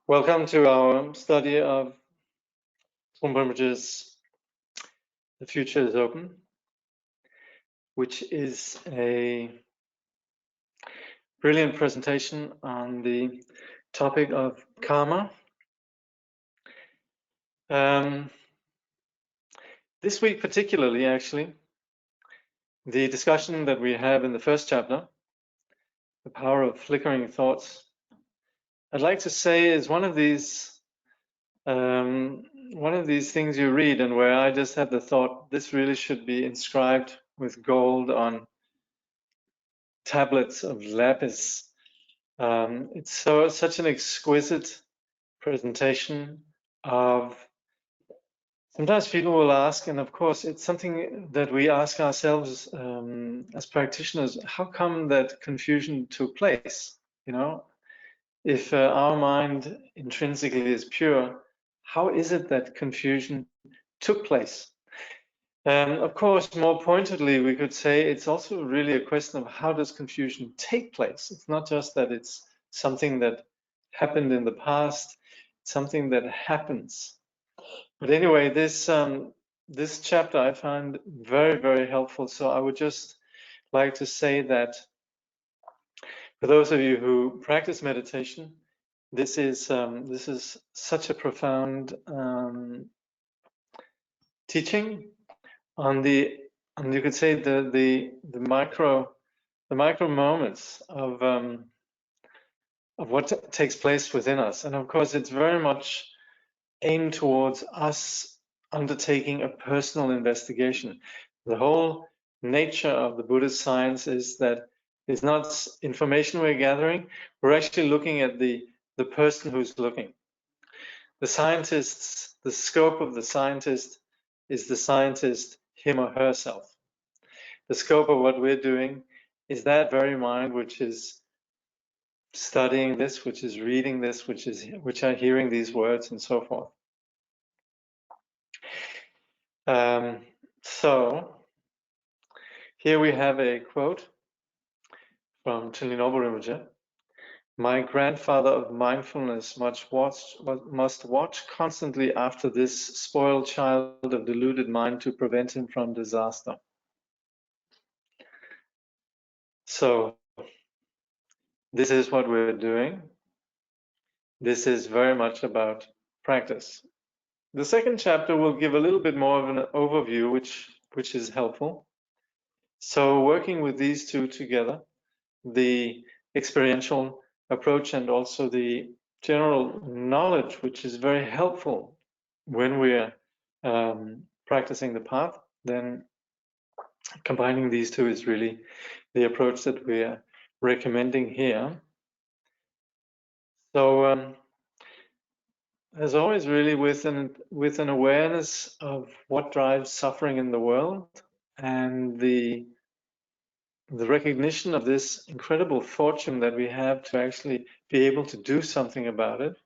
Welcome to our study of Trungpa Rinpoche's The Future is Open, which is a brilliant presentation on the topic of karma. This week particularly, actually, the discussion that we have in the first chapter, the power of flickering thoughts, I'd like to say is one of these things you read and where I just had the thought, this really should be inscribed with gold on tablets of lapis. It's such an exquisite presentation of. Sometimes people will ask, and of course it's something that we ask ourselves as practitioners, how come that confusion took place? You know, if our mind intrinsically is pure, how is it that confusion took place? Of course, more pointedly, we could say it's also really a question of how does confusion take place? It's not just that it's something that happened in the past, it's something that happens. But anyway, this chapter I find very, very helpful. So I would just like to say that for those of you who practice meditation, this is such a profound teaching on the, you could say the micro moments of what takes place within us, and of course it's very much aimed towards us undertaking a personal investigation. The whole nature of the Buddhist science is that it's not information we're gathering, we're actually looking at the person who's looking. The scientists, the scope of the scientist is the scientist, him or herself. The scope of what we're doing is that very mind which is studying this, which is reading this, which are hearing these words and so forth. So here we have a quote from Trungpa Rinpoche. My grandfather of mindfulness must watch constantly after this spoiled child of deluded mind to prevent him from disaster. So this is what we're doing. This is very much about practice. The second chapter will give a little bit more of an overview, which is helpful. So working with these two together, the experiential approach and also the general knowledge, which is very helpful when we're practicing the path, then combining these two is really the approach that we're recommending here. So as always, really with an awareness of what drives suffering in the world and the recognition of this incredible fortune that we have to actually be able to do something about it,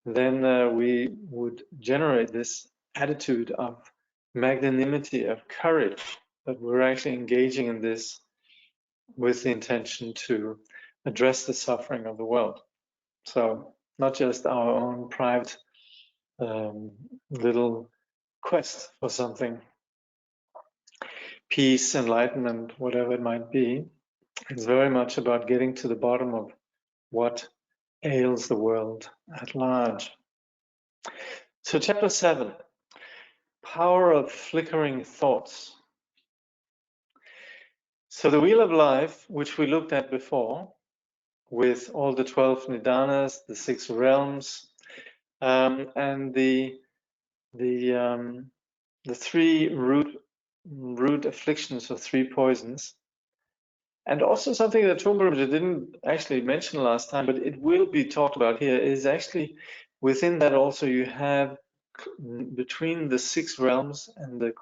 then we would generate this attitude of magnanimity, of courage, that we're actually engaging in this with the intention to address the suffering of the world. So not just our own private little quest for something, peace, enlightenment, whatever it might be. It's very much about getting to the bottom of what ails the world at large. So chapter 7, power of flickering thoughts. So the wheel of life, which we looked at before, with all the 12 nidanas, the 6 realms, and the 3 root afflictions or 3 poisons, and also something that Trungpa Rinpoche didn't actually mention last time, but it will be talked about here, is actually within that also you have between the 6 realms and the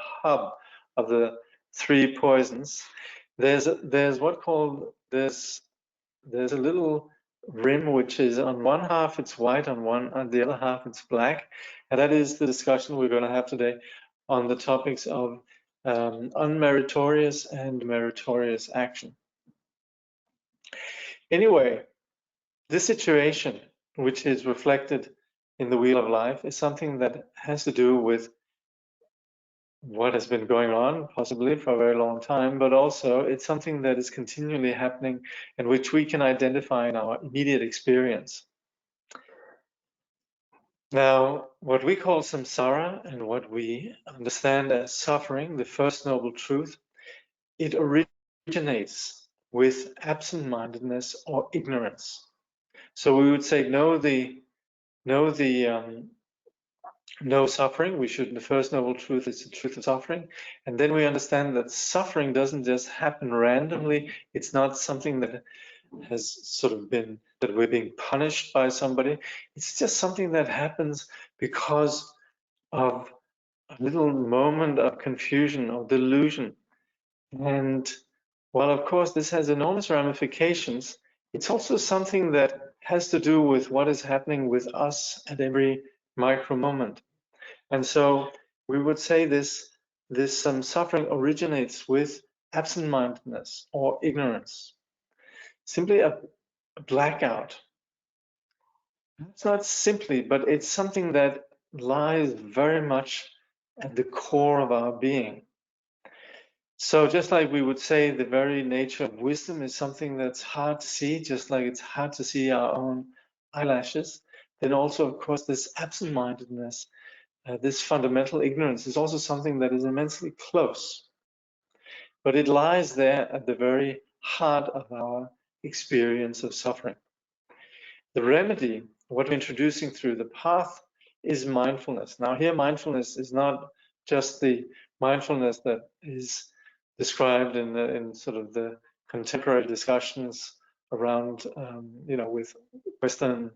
hub of the 3 poisons, there's a little rim which is on one half it's white, on the other half it's black, and that is the discussion we're going to have today on the topics of unmeritorious and meritorious action. Anyway, this situation, which is reflected in the wheel of life, is something that has to do with what has been going on, possibly for a very long time, but also it's something that is continually happening and which we can identify in our immediate experience. Now, what we call samsara and what we understand as suffering, the first noble truth, it originates with absent-mindedness or ignorance. So we would say no suffering. The first noble truth is the truth of suffering. And then we understand that suffering doesn't just happen randomly. It's not something that has sort of been, that we're being punished by somebody. It's just something that happens because of a little moment of confusion or delusion. And while of course this has enormous ramifications, it's also something that has to do with what is happening with us at every micro moment. And so we would say this suffering originates with absent-mindedness or ignorance, simply a blackout. It's not simply, but it's something that lies very much at the core of our being. So just like we would say the very nature of wisdom is something that's hard to see, just like it's hard to see our own eyelashes, then also, of course, this absent-mindedness, this fundamental ignorance is also something that is immensely close, but it lies there at the very heart of our experience of suffering. The remedy, what we're introducing through the path, is mindfulness. Now here, mindfulness is not just the mindfulness that is described in sort of the contemporary discussions around, with Western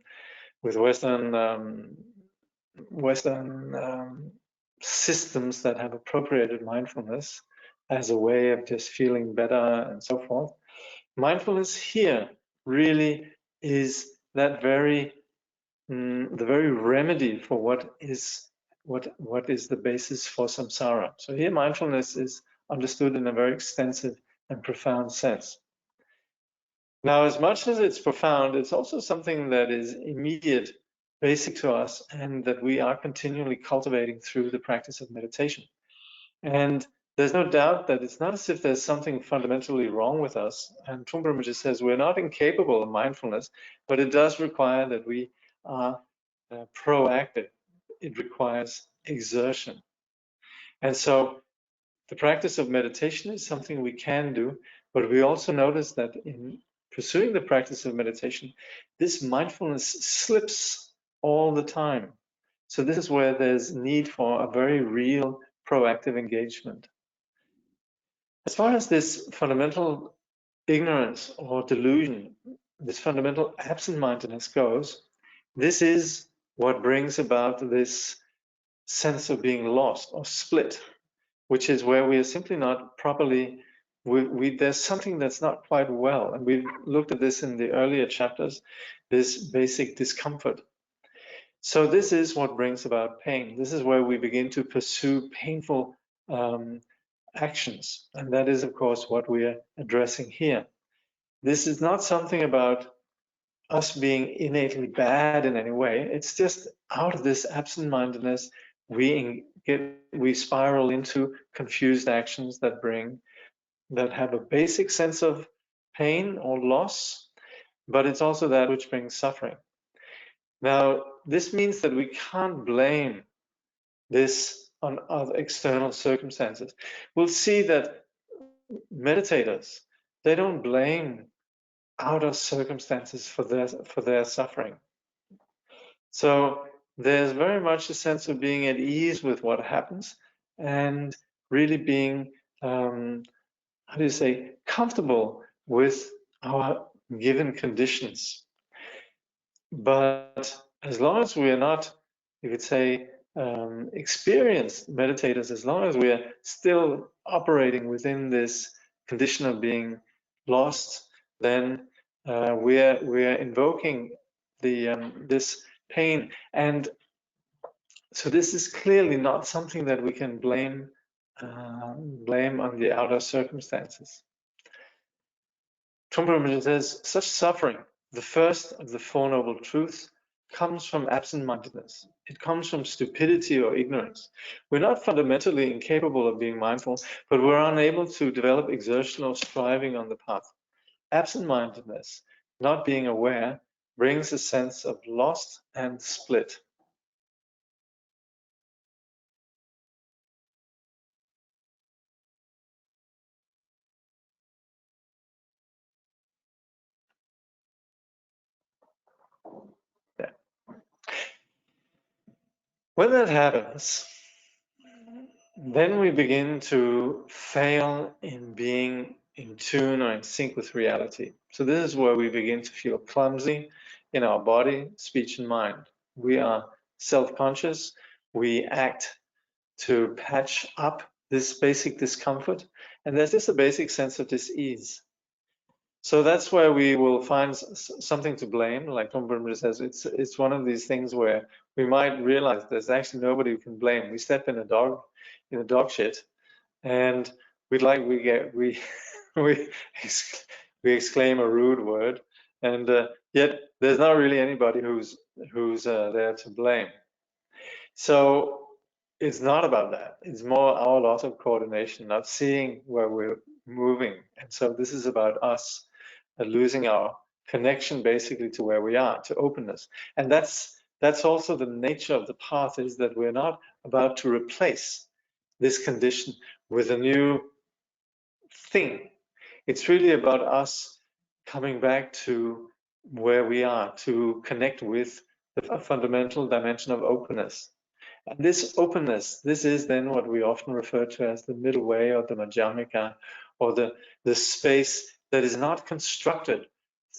systems that have appropriated mindfulness as a way of just feeling better and so forth. Mindfulness here really is that the very remedy for what is the basis for samsara. So here mindfulness is understood in a very extensive and profound sense. Now, as much as it's profound, it's also something that is immediate, basic to us, and that we are continually cultivating through the practice of meditation. And there's no doubt that it's not as if there's something fundamentally wrong with us. And Trungpa Rinpoche says we're not incapable of mindfulness, but it does require that we are proactive. It requires exertion. And so the practice of meditation is something we can do, but we also notice that in pursuing the practice of meditation, this mindfulness slips all the time. So this is where there's need for a very real proactive engagement. As far as this fundamental ignorance or delusion, this fundamental absent-mindedness goes, this is what brings about this sense of being lost or split, which is where we are simply not properly, there's something that's not quite well. And we've looked at this in the earlier chapters, this basic discomfort. So this is what brings about pain. This is where we begin to pursue painful actions. And that is, of course, what we are addressing here. This is not something about us being innately bad in any way. It's just out of this absent-mindedness, we spiral into confused actions that have a basic sense of pain or loss, but it's also that which brings suffering. Now, this means that we can't blame this on other external circumstances. We'll see that meditators, they don't blame outer circumstances for their suffering. So there's very much a sense of being at ease with what happens and really being, comfortable with our given conditions. But as long as we are not, you could say, experienced meditators, as long as we are still operating within this condition of being lost, then we are invoking this pain. And so this is clearly not something that we can blame blame on the outer circumstances. Trungpa Rinpoche says, such suffering, the first of the Four Noble Truths, comes from absent-mindedness. It comes from stupidity or ignorance. We're not fundamentally incapable of being mindful, but we're unable to develop exertion or striving on the path. Absent-mindedness, not being aware, brings a sense of lost and split. Yeah. When that happens, then we begin to fail in being in tune or in sync with reality. So this is where we begin to feel clumsy in our body, speech, and mind. We are self-conscious. We act to patch up this basic discomfort, and there's just a basic sense of dis-ease. So that's where we will find something to blame. Like Trungpa Rinpoche says, it's one of these things where we might realize there's actually nobody who can blame. We step in a dog shit, and we we exclaim a rude word, and yet there's not really anybody who's there to blame. So it's not about that. It's more our loss of coordination, not seeing where we're moving. And so this is about us losing our connection basically to where we are, to openness. And that's also the nature of the path, is that we're not about to replace this condition with a new thing. It's really about us coming back to where we are, to connect with the fundamental dimension of openness. And this openness, this is then what we often refer to as the middle way, or the Madhyamika, or the space that is not constructed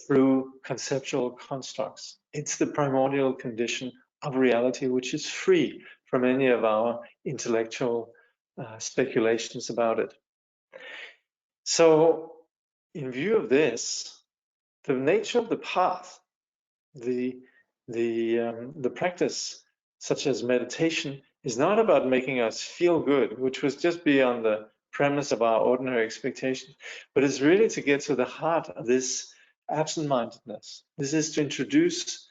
through conceptual constructs. It's the primordial condition of reality, which is free from any of our intellectual speculations about it. So, in view of this, the nature of the path, the practice, such as meditation, is not about making us feel good, which would just be on the premise of our ordinary expectations, but it's really to get to the heart of this absent-mindedness. This is to introduce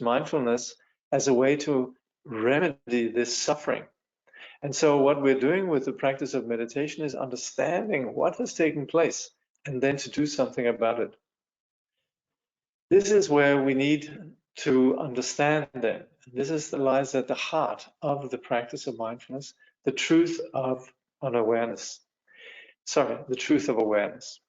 mindfulness as a way to remedy this suffering. And so what we're doing with the practice of meditation is understanding what has taken place and then to do something about it. This is where we need to understand that this lies at the heart of the practice of mindfulness, the truth of unawareness. Sorry, the truth of awareness.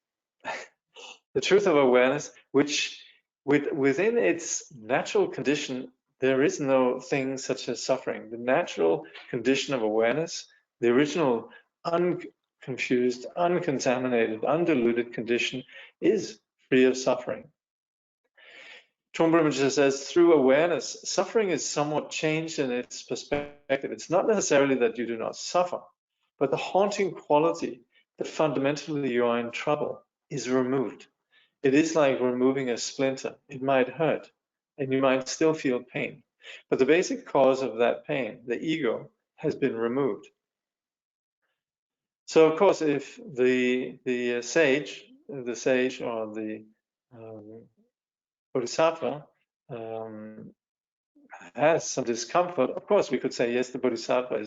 The truth of awareness, which within its natural condition, there is no thing such as suffering. The natural condition of awareness, the original unconfused, uncontaminated, undiluted condition, is free of suffering. Trungpa Rinpoche says, through awareness, suffering is somewhat changed in its perspective. It's not necessarily that you do not suffer, but the haunting quality that fundamentally you are in trouble is removed. It is like removing a splinter. It might hurt, and you might still feel pain. But the basic cause of that pain, the ego, has been removed. So, of course, if the sage or the bodhisattva has some discomfort, of course, we could say, yes, the bodhisattva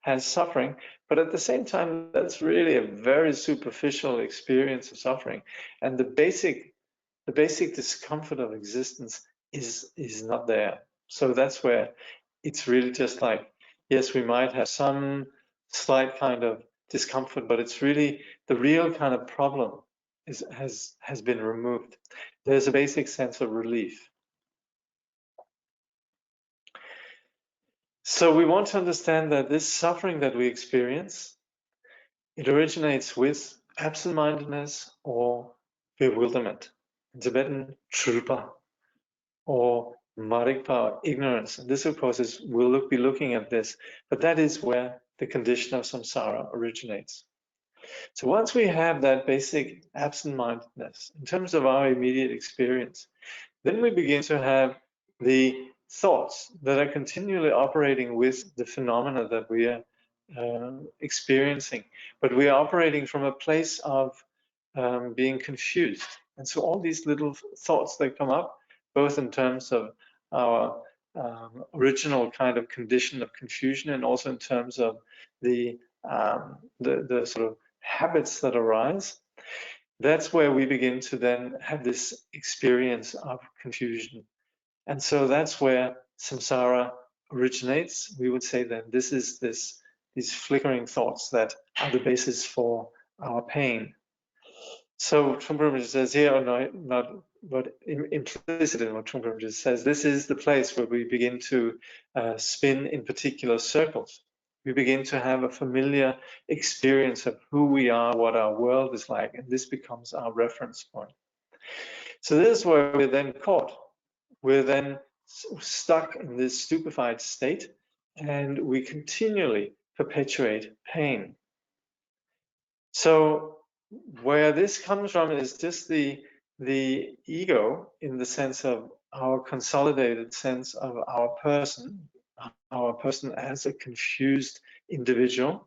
has suffering, but at the same time, that's really a very superficial experience of suffering, and the basic discomfort of existence is not there. So that's where it's really just like, yes, we might have some slight kind of discomfort, but it's really the real kind of problem has been removed. There's a basic sense of relief. So we want to understand that this suffering that we experience, it originates with absent-mindedness or bewilderment. In Tibetan, Trungpa, or Marikpa, ignorance. And this, of course, we'll be looking at this, but that is where the condition of samsara originates. So once we have that basic absent-mindedness in terms of our immediate experience, then we begin to have the thoughts that are continually operating with the phenomena that we are experiencing, but we are operating from a place of being confused. And so all these little thoughts that come up, both in terms of our original kind of condition of confusion, and also in terms of the sort of habits that arise, that's where we begin to then have this experience of confusion. And so that's where samsara originates. We would say then this is these flickering thoughts that are the basis for our pain. So Trungpa Rinpoche says here, or not but implicit in what Trungpa Rinpoche says, this is the place where we begin to spin in particular circles. We begin to have a familiar experience of who we are, what our world is like, and this becomes our reference point. So this is where we're then caught. We're then stuck in this stupefied state, and we continually perpetuate pain. So where this comes from is just the ego, in the sense of our consolidated sense of our person as a confused individual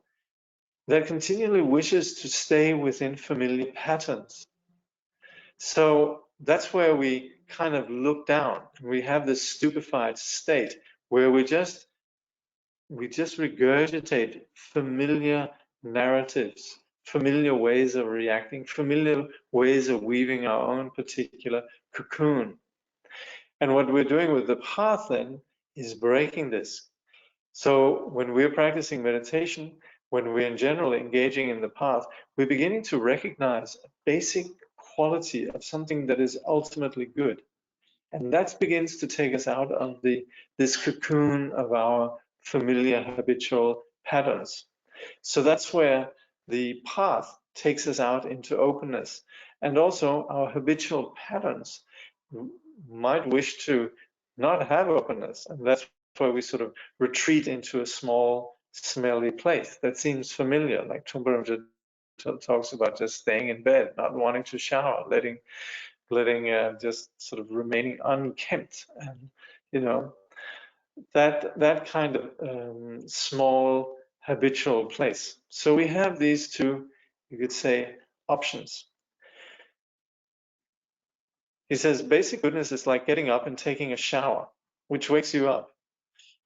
that continually wishes to stay within familiar patterns. So that's where we kind of look down. We have this stupefied state where we just regurgitate familiar narratives, familiar ways of reacting, familiar ways of weaving our own particular cocoon. And what we're doing with the path then is breaking this. So when we're practicing meditation, when we're in general engaging in the path, we're beginning to recognize a basic quality of something that is ultimately good. And that begins to take us out of this cocoon of our familiar habitual patterns. So that's where the path takes us out into openness. And also our habitual patterns might wish to not have openness. And that's why we sort of retreat into a small, smelly place that seems familiar, like Trungpa Rinpoche talks about just staying in bed, not wanting to shower, letting just sort of remaining unkempt, and that kind of small habitual place. So we have these two, you could say, options. He says basic goodness is like getting up and taking a shower, which wakes you up.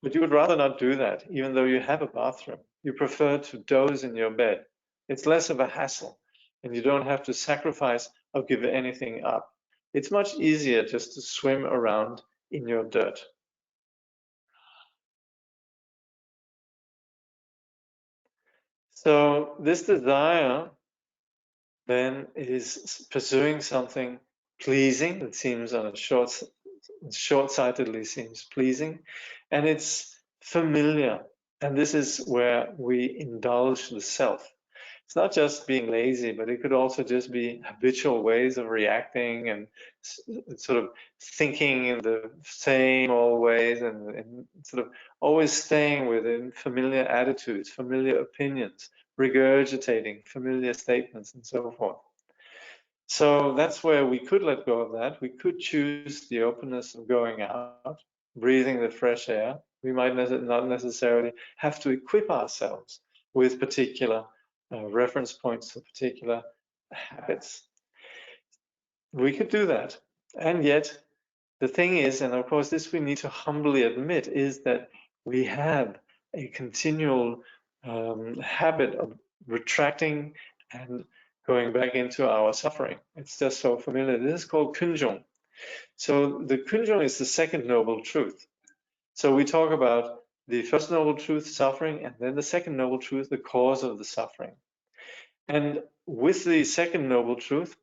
But you would rather not do that, even though you have a bathroom. You prefer to doze in your bed. It's less of a hassle, and you don't have to sacrifice or give anything up. It's much easier just to swim around in your dirt. So this desire then is pursuing something pleasing that seems on a short-sightedly seems pleasing, and it's familiar. And this is where we indulge the self. It's not just being lazy, but it could also just be habitual ways of reacting and sort of thinking in the same old ways, and sort of always staying within familiar attitudes, familiar opinions, regurgitating familiar statements, and so forth. So that's where we could let go of that. We could choose the openness of going out, breathing the fresh air. We might not necessarily have to equip ourselves with particular reference points or particular habits. We could do that. And yet, the thing is, and of course this we need to humbly admit, is that we have a continual habit of retracting and going back into our suffering. It's just so familiar. This is called kunjung. So the kunjung is the second noble truth. So we talk about the first noble truth, suffering, and then the second noble truth, the cause of the suffering. And with the second noble truth,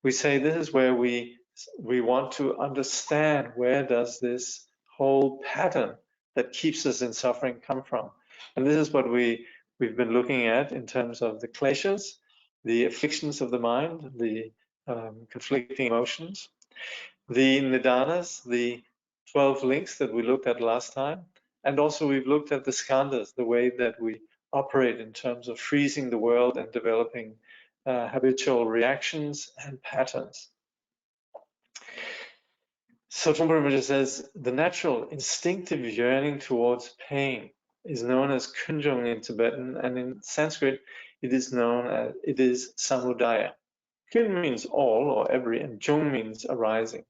we say this is where we want to understand, where does this whole pattern that keeps us in suffering come from? And this is what we've been looking at in terms of the kleshas, the afflictions of the mind, the conflicting emotions, the nidanas, the 12 links that we looked at last time, and also we've looked at the skandhas, the way that we operate in terms of freezing the world and developing habitual reactions and patterns. So Trungpa Rinpoche says the natural instinctive yearning towards pain is known as kunjung in Tibetan, and in Sanskrit it is samudaya. Kun means all or every, and jung means arising.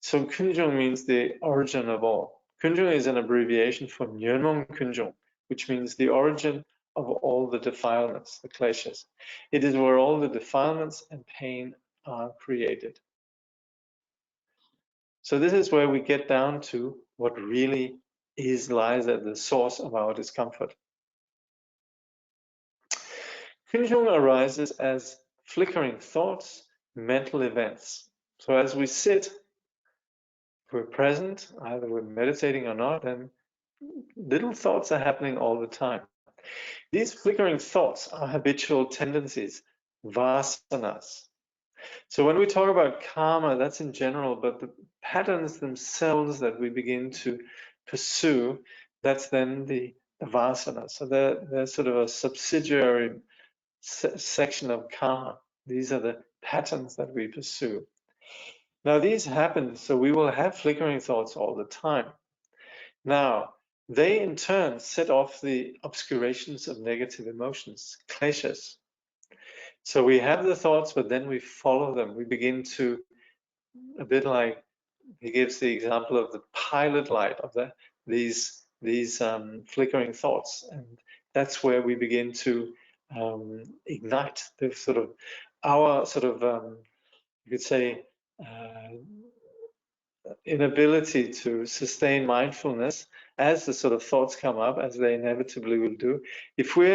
So kunjung means the origin of all. Kunjung is an abbreviation for Nyönmong kunjung, which means the origin of all the defilements, the kleshas. It is where all the defilements and pain are created. So this is where we get down to what really lies at the source of our discomfort. Kunjung arises as flickering thoughts, mental events. So as we sit, we're present, either we're meditating or not, and little thoughts are happening all the time. These flickering thoughts are habitual tendencies, vasanas. So when we talk about karma, that's in general, but the patterns themselves that we begin to pursue, that's then the vasana. So they're sort of a subsidiary section of karma. These are the patterns that we pursue. Now these happen, so we will have flickering thoughts all the time. Now, they in turn set off the obscurations of negative emotions, kleshas. So we have the thoughts, but then we follow them. We begin to, a bit like he gives the example of the pilot light of these flickering thoughts, and that's where we begin to ignite the sort of our sort of you could say inability to sustain mindfulness as the sort of thoughts come up, as they inevitably will do. If we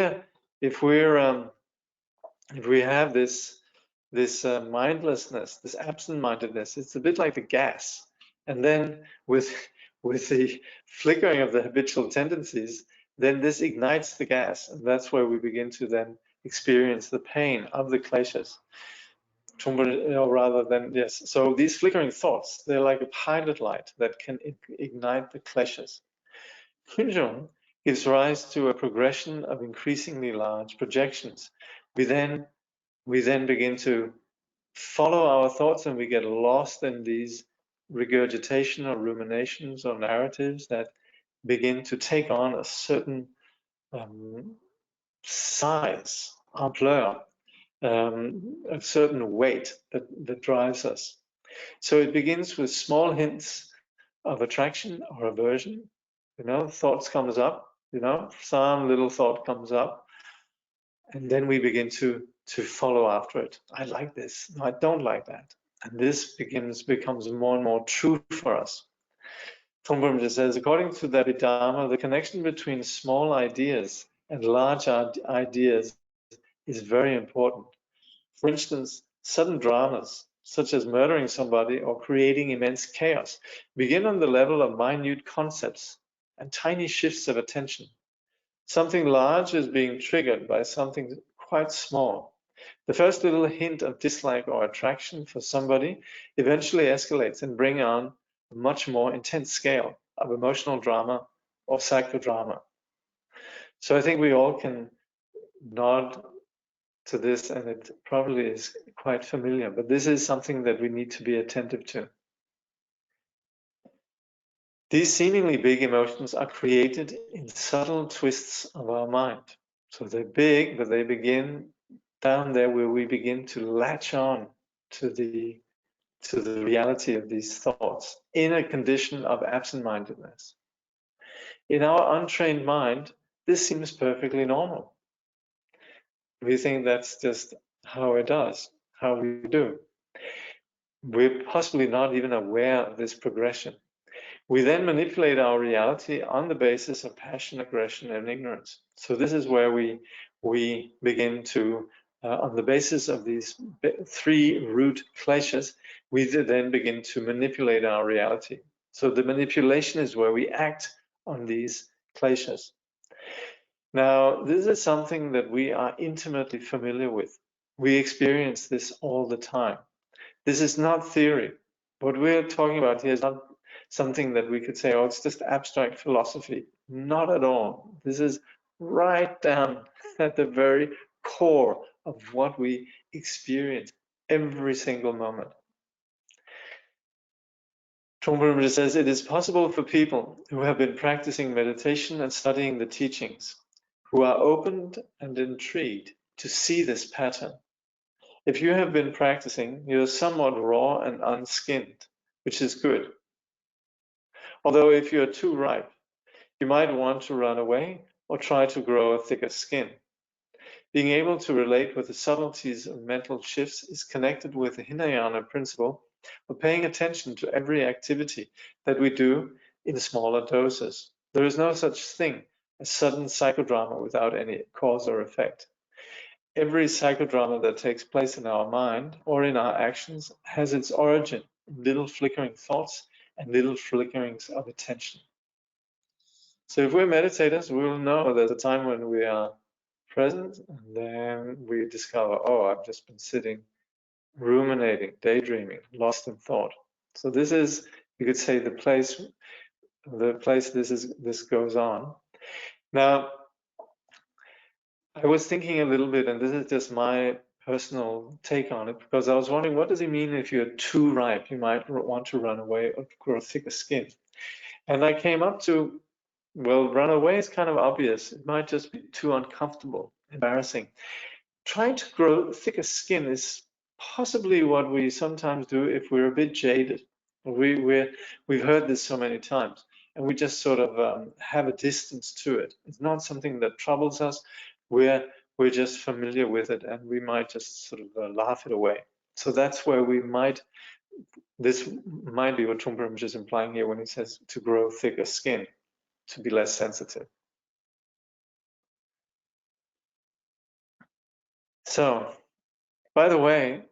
have this mindlessness, this absent-mindedness, it's a bit like the gas. And then with the flickering of the habitual tendencies, then this ignites the gas, and that's where we begin to then experience the pain of the kleshas. Rather than, yes. So these flickering thoughts, they're like a pilot light that can ignite the kleshas. Kunjung gives rise to a progression of increasingly large projections. We then begin to follow our thoughts, and we get lost in these regurgitation or ruminations or narratives that begin to take on a certain size, ampleur, a certain weight that drives us. So it begins with small hints of attraction or aversion. Thoughts comes up, some little thought comes up, and then we begin to follow after it. I like this. No, I don't like that. And this becomes more and more true for us. Trungpa Rinpoche says, according to the Abhidharma, the connection between small ideas and large ideas is very important. For instance, sudden dramas, such as murdering somebody or creating immense chaos, begin on the level of minute concepts and tiny shifts of attention. Something large is being triggered by something quite small. The first little hint of dislike or attraction for somebody eventually escalates and brings on a much more intense scale of emotional drama or psychodrama. So I think we all can nod to this, and it probably is quite familiar, but this is something that we need to be attentive to. These seemingly big emotions are created in subtle twists of our mind. So they're big, but they begin down there where we begin to latch on to the reality of these thoughts in a condition of absent-mindedness. In our untrained mind, this seems perfectly normal. We think that's just how it does, how we do. We're possibly not even aware of this progression. We then manipulate our reality on the basis of passion, aggression, and ignorance. So this is where we begin to, on the basis of these three root kleshas, we then begin to manipulate our reality. So the manipulation is where we act on these kleshas. Now, this is something that we are intimately familiar with. We experience this all the time. This is not theory. What we're talking about here is not something that we could say, oh, it's just abstract philosophy. Not at all. This is right down at the very core of what we experience every single moment. Trungpa Rinpoche says, it is possible for people who have been practicing meditation and studying the teachings, who are opened and intrigued to see this pattern. If you have been practicing, you're somewhat raw and unskinned, which is good. Although if you're too ripe, you might want to run away or try to grow a thicker skin. Being able to relate with the subtleties of mental shifts is connected with the Hinayana principle of paying attention to every activity that we do in smaller doses. There is no such thing as sudden psychodrama without any cause or effect. Every psychodrama that takes place in our mind or in our actions has its origin in little flickering thoughts and little flickerings of attention. So if we're meditators, we will know there's a time when we are present, and then we discover, oh, I've just been sitting, ruminating, daydreaming, lost in thought. So this is, you could say, the place this goes on. Now, I was thinking a little bit, and this is just my personal take on it, because I was wondering, what does it mean if you're too ripe? You might want to run away or grow thicker skin. And I came up to, well, run away is kind of obvious. It might just be too uncomfortable, embarrassing. Trying to grow thicker skin is possibly what we sometimes do if we're a bit jaded. We've heard this so many times, and we just sort of have a distance to it. It's not something that troubles us. We're just familiar with it, and we might just sort of laugh it away. So that's where this might be what Trungpa Rinpoche is implying here when he says to grow thicker skin, to be less sensitive. So, by the way,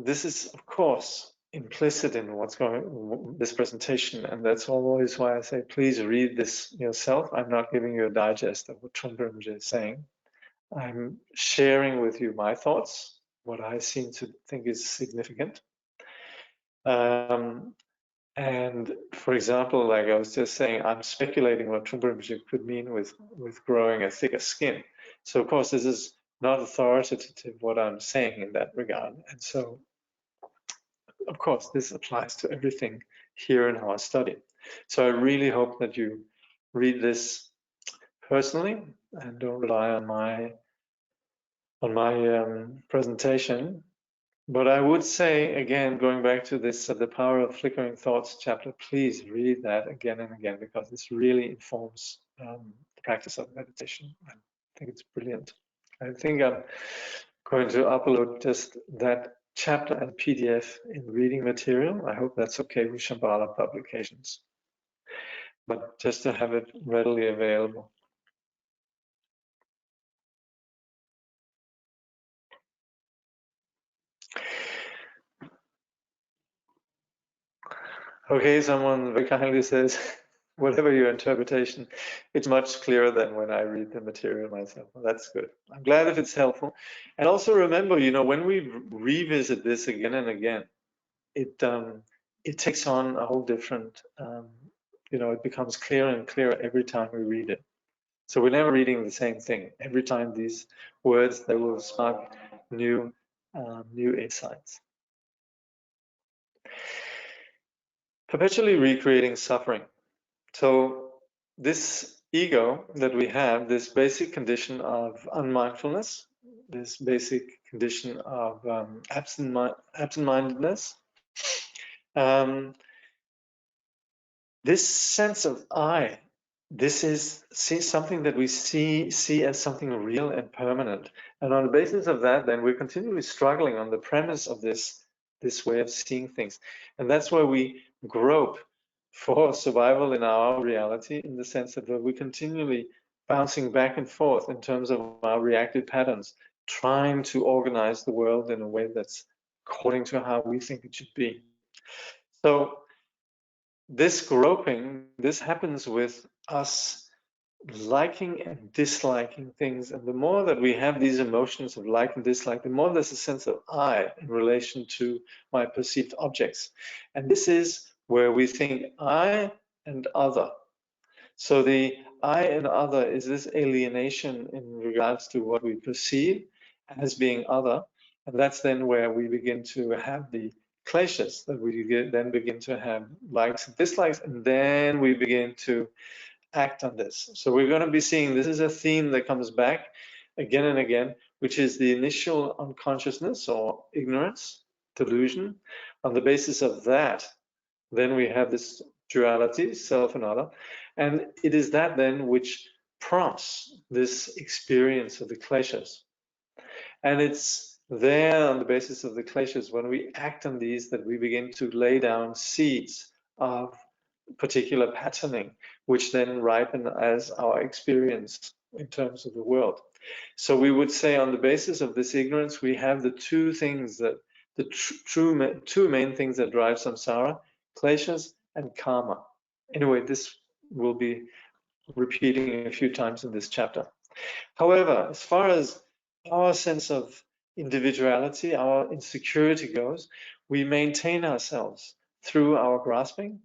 this is, of course, implicit in what's going this presentation, and that's always why I say, please read this yourself. I'm not giving you a digest of what Trungpa Rinpoche is saying. I'm sharing with you my thoughts, what I seem to think is significant. And for example, like I was just saying, I'm speculating what Trungpa Rinpoche could mean with growing a thicker skin. So of course, this is not authoritative what I'm saying in that regard. And so, of course, this applies to everything here in our study. So I really hope that you read this personally and don't rely on my presentation. But I would say, again, going back to this, The Power of Flickering Thoughts chapter, please read that again and again, because this really informs the practice of meditation. I think it's brilliant. I think I'm going to upload just that chapter and PDF in reading material. I hope that's okay with Shambhala Publications, but just to have it readily available. Okay, someone very kindly says, whatever your interpretation, it's much clearer than when I read the material myself. Well, that's good. I'm glad if it's helpful. And also remember, when we revisit this again and again, it takes on a whole different, it becomes clearer and clearer every time we read it. So we're never reading the same thing. Every time these words, they will spark new insights. Perpetually recreating suffering. So this ego that we have, this basic condition of unmindfulness, this basic condition of absent-mindedness, this sense of I, this is something that we see as something real and permanent. And on the basis of that, then we're continually struggling on the premise of this way of seeing things. And that's why we grope for survival in our reality, in the sense that we're continually bouncing back and forth in terms of our reactive patterns, trying to organize the world in a way that's according to how we think it should be. So this groping, this happens with us liking and disliking things. And the more that we have these emotions of like and dislike, the more there's a sense of I in relation to my perceived objects. And this is where we think I and other. So the I and other is this alienation in regards to what we perceive as being other. And that's then where we begin to have the kleshas, that we then begin to have likes and dislikes, and then we begin to act on this. So we're going to be seeing, this is a theme that comes back again and again, which is the initial unconsciousness or ignorance, delusion. On the basis of that, then we have this duality, self and other, and it is that then which prompts this experience of the kleshas. And it's there on the basis of the kleshas, when we act on these, that we begin to lay down seeds of particular patterning, which then ripen as our experience in terms of the world. So we would say on the basis of this ignorance, we have the two things that, the two main things that drive samsara, kleshas and karma. Anyway, this will be repeating a few times in this chapter. However, as far as our sense of individuality, our insecurity goes, we maintain ourselves through our grasping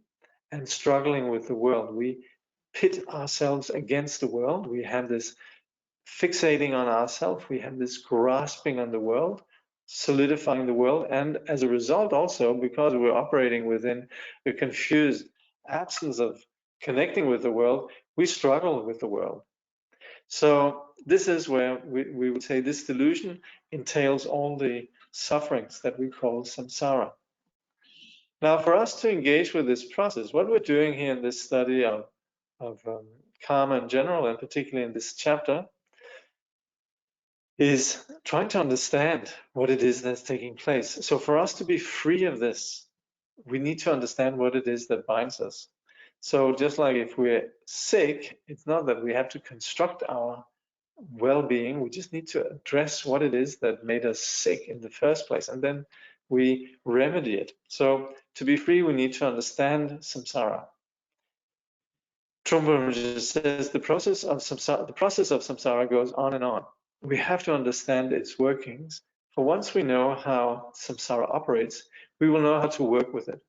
and struggling with the world. We pit ourselves against the world. We have this fixating on ourselves. We have this grasping on the world, solidifying the world. And as a result, also, because we're operating within a confused absence of connecting with the world, we struggle with the world. So this is where we would say this delusion entails all the sufferings that we call samsara. Now, for us to engage with this process, what we're doing here in this study of karma in general, and particularly in this chapter, is trying to understand what it is that's taking place. So for us to be free of this, we need to understand what it is that binds us. So just like if we're sick, it's not that we have to construct our well-being, we just need to address what it is that made us sick in the first place, and then we remedy it. So to be free, we need to understand samsara. Trungpa Rinpoche says the process of samsara goes on and on. We have to understand its workings, for once we know how samsara operates, we will know how to work with it.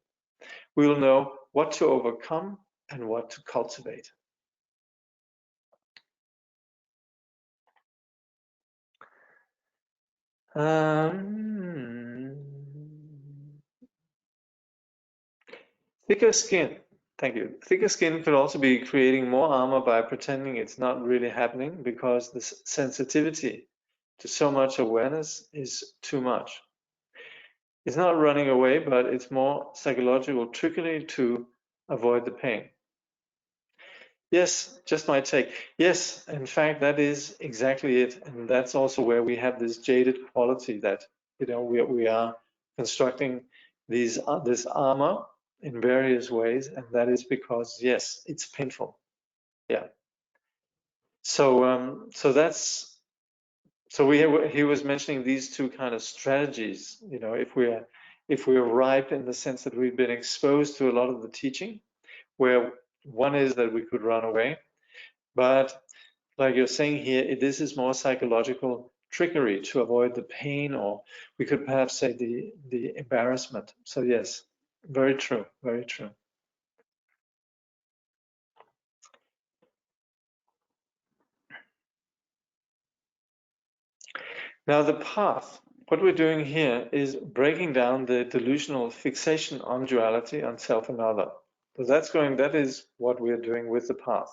We will know what to overcome and what to cultivate. Thicker skin. Thank you. Thicker skin could also be creating more armor by pretending it's not really happening, because the sensitivity to so much awareness is too much. It's not running away, but it's more psychological trickery to avoid the pain. Yes, just my take. Yes, in fact, that is exactly it. And that's also where we have this jaded quality that, we are constructing this armor in various ways. And that is because, yes, it's painful. Yeah. So, he was mentioning these two kind of strategies. If we're ripe in the sense that we've been exposed to a lot of the teaching, where one is that we could run away, but like you're saying here, this is more psychological trickery to avoid the pain, or we could perhaps say the embarrassment. So yes, very true, very true. Now the path, what we're doing here is breaking down the delusional fixation on duality, on self and other. So that is what we're doing with the path.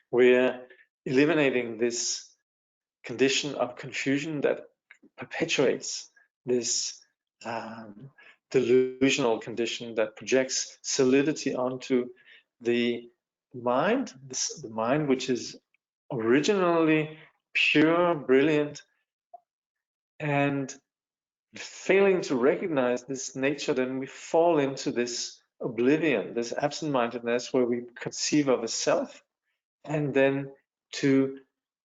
We're eliminating this condition of confusion that perpetuates this delusional condition that projects solidity onto the mind, the mind which is originally pure, brilliant, and failing to recognize this nature, then we fall into this oblivion, this absent-mindedness, where we conceive of a self, and then to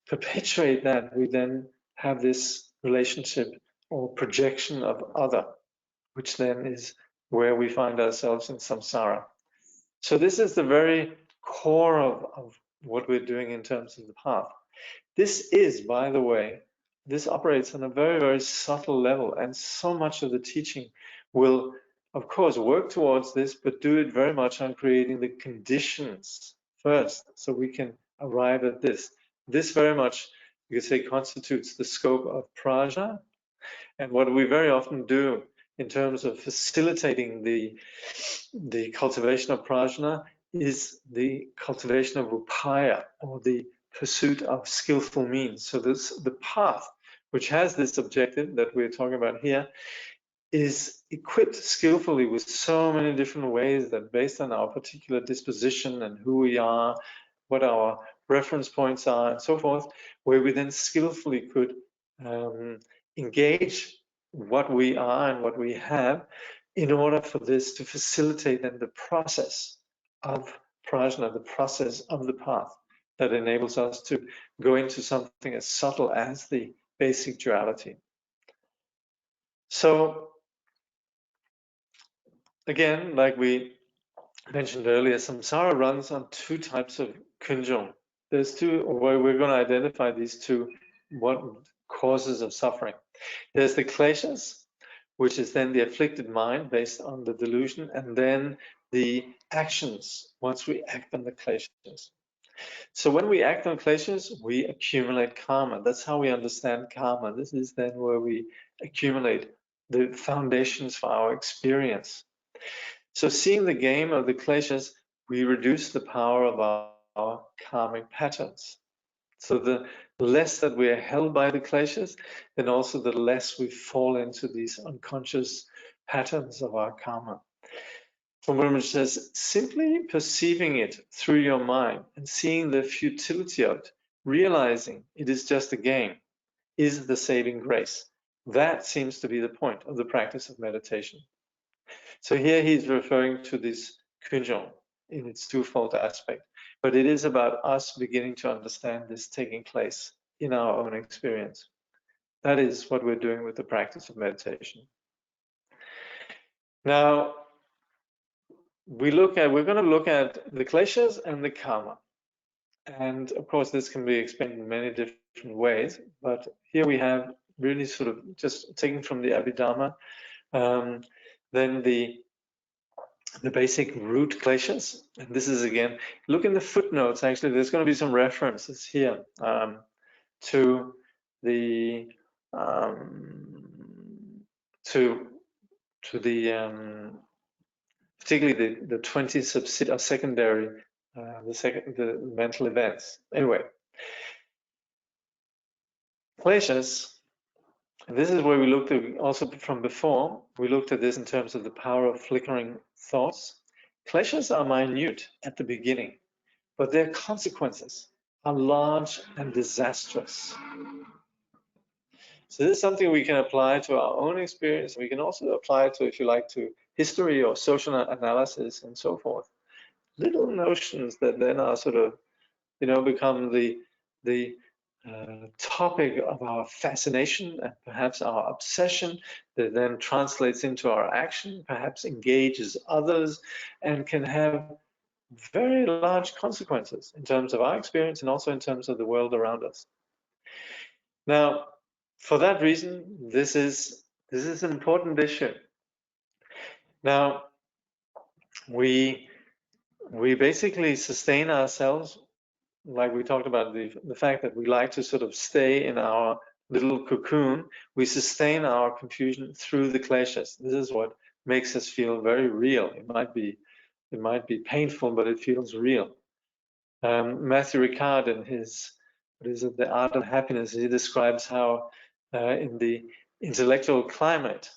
perpetuate that, we then have this relationship or projection of other, which then is where we find ourselves in samsara. So this is the very core of what we're doing in terms of the path. This is, by the way, this operates on a very, very subtle level, and so much of the teaching will, of course, work towards this, but do it very much on creating the conditions first, so we can arrive at this. This very much, you could say, constitutes the scope of prajna. And what we very often do in terms of facilitating the cultivation of prajna is the cultivation of upaya, or the pursuit of skillful means. So the path, which has this objective that we're talking about here, is equipped skillfully with so many different ways that, based on our particular disposition and who we are, what our reference points are, and so forth, where we then skillfully could engage what we are and what we have in order for this to facilitate then the process of prajna, the process of the path that enables us to go into something as subtle as the basic duality. So again, like we mentioned earlier, samsara runs on two types of kunjung. There's two, where we're going to identify these two causes of suffering. There's the kleshas, which is then the afflicted mind based on the delusion, and then the actions once we act on the kleshas. So when we act on kleshas, we accumulate karma. That's how we understand karma. This is then where we accumulate the foundations for our experience. So seeing the game of the kleshas, we reduce the power of our karmic patterns. So the less that we are held by the kleshas, then also the less we fall into these unconscious patterns of our karma. Trungpa Rinpoche says, simply perceiving it through your mind and seeing the futility of it, realizing it is just a game, is the saving grace. That seems to be the point of the practice of meditation. So here he's referring to this kunjung in its twofold aspect, but it is about us beginning to understand this taking place in our own experience. That is what we're doing with the practice of meditation. Now, we're going to look at the kleshas and the karma. And of course, this can be explained in many different ways, but here we have really sort of just taken from the Abhidharma, then the basic root kleshas. And this is, again, look in the footnotes. Actually, there's going to be some references here to the particularly the 20 secondary the mental events. Anyway, kleshas. This is where we looked at also from before. We looked at this in terms of the power of flickering thoughts. Kleshas are minute at the beginning, but their consequences are large and disastrous. So this is something we can apply to our own experience. We can also apply it to, if you like, to history or social analysis and so forth. Little notions that then are sort of, become the topic of our fascination and perhaps our obsession, that then translates into our action, perhaps engages others, and can have very large consequences in terms of our experience and also in terms of the world around us. Now, for that reason, this is an important issue. Now, we basically sustain ourselves, like we talked about, the fact that we like to sort of stay in our little cocoon. We sustain our confusion through the kleshas. This is what makes us feel very real. It might be painful, but it feels real. Matthew Ricard, in his The Art of Happiness, he describes how in the intellectual climate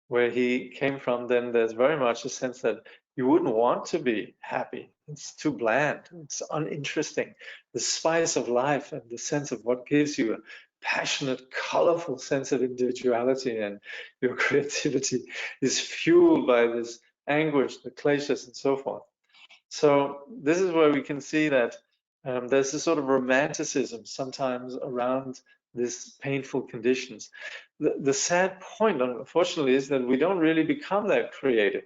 where he came from, then there's very much a sense that you wouldn't want to be happy. It's too bland. It's uninteresting. The spice of life and the sense of what gives you a passionate, colorful sense of individuality and your creativity is fueled by this anguish, the kleshas, and so forth. So this is where we can see that there's a sort of romanticism sometimes around these painful conditions. The sad point, unfortunately, is that we don't really become that creative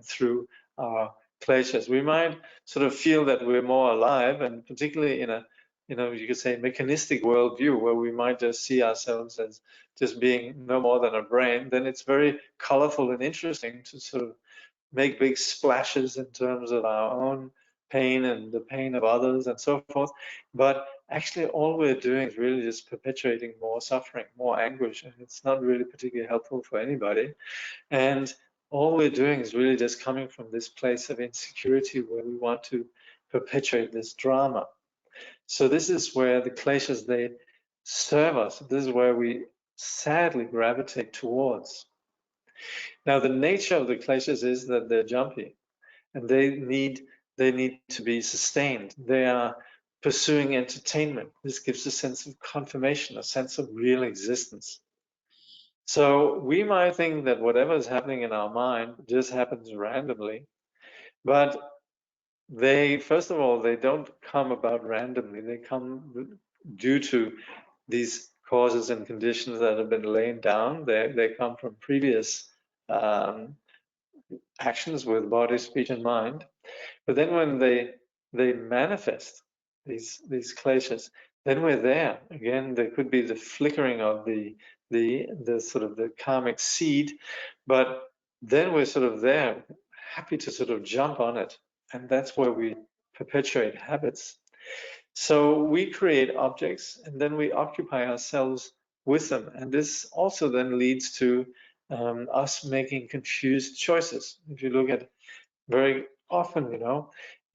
through our kleshas. We might sort of feel that we're more alive, and particularly in a, you could say, mechanistic worldview, where we might just see ourselves as just being no more than a brain. Then it's very colorful and interesting to sort of make big splashes in terms of our own pain and the pain of others and so forth. But actually all we're doing is really just perpetuating more suffering, more anguish, and it's not really particularly helpful for anybody. And all we're doing is really just coming from this place of insecurity where we want to perpetuate this drama. So this is where the kleshas, they serve us. This is where we sadly gravitate towards. Now, the nature of the kleshas is that they're jumpy, and they need to be sustained. They are pursuing entertainment. This gives a sense of confirmation, a sense of real existence. So we might think that whatever is happening in our mind just happens randomly, but they, first of all, they don't come about randomly. They come due to these causes and conditions that have been laid down. They come from previous actions with body, speech, and mind. But then when they manifest these kleshas, then we're there again. There could be the flickering of the sort of the karmic seed, but then we're sort of there, happy to sort of jump on it, and that's where we perpetuate habits. So we create objects, and then we occupy ourselves with them, and this also then leads to us making confused choices. If you look at very often,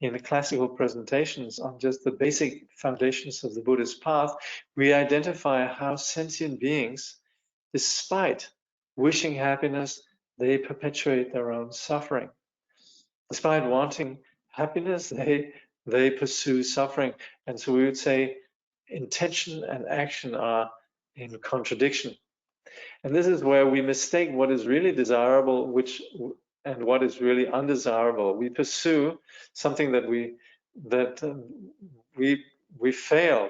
in the classical presentations on just the basic foundations of the Buddhist path, we identify how sentient beings, despite wishing happiness, they perpetuate their own suffering. Despite wanting happiness, they pursue suffering. And so we would say intention and action are in contradiction. And this is where we mistake what is really desirable, and what is really undesirable. We pursue something that we fail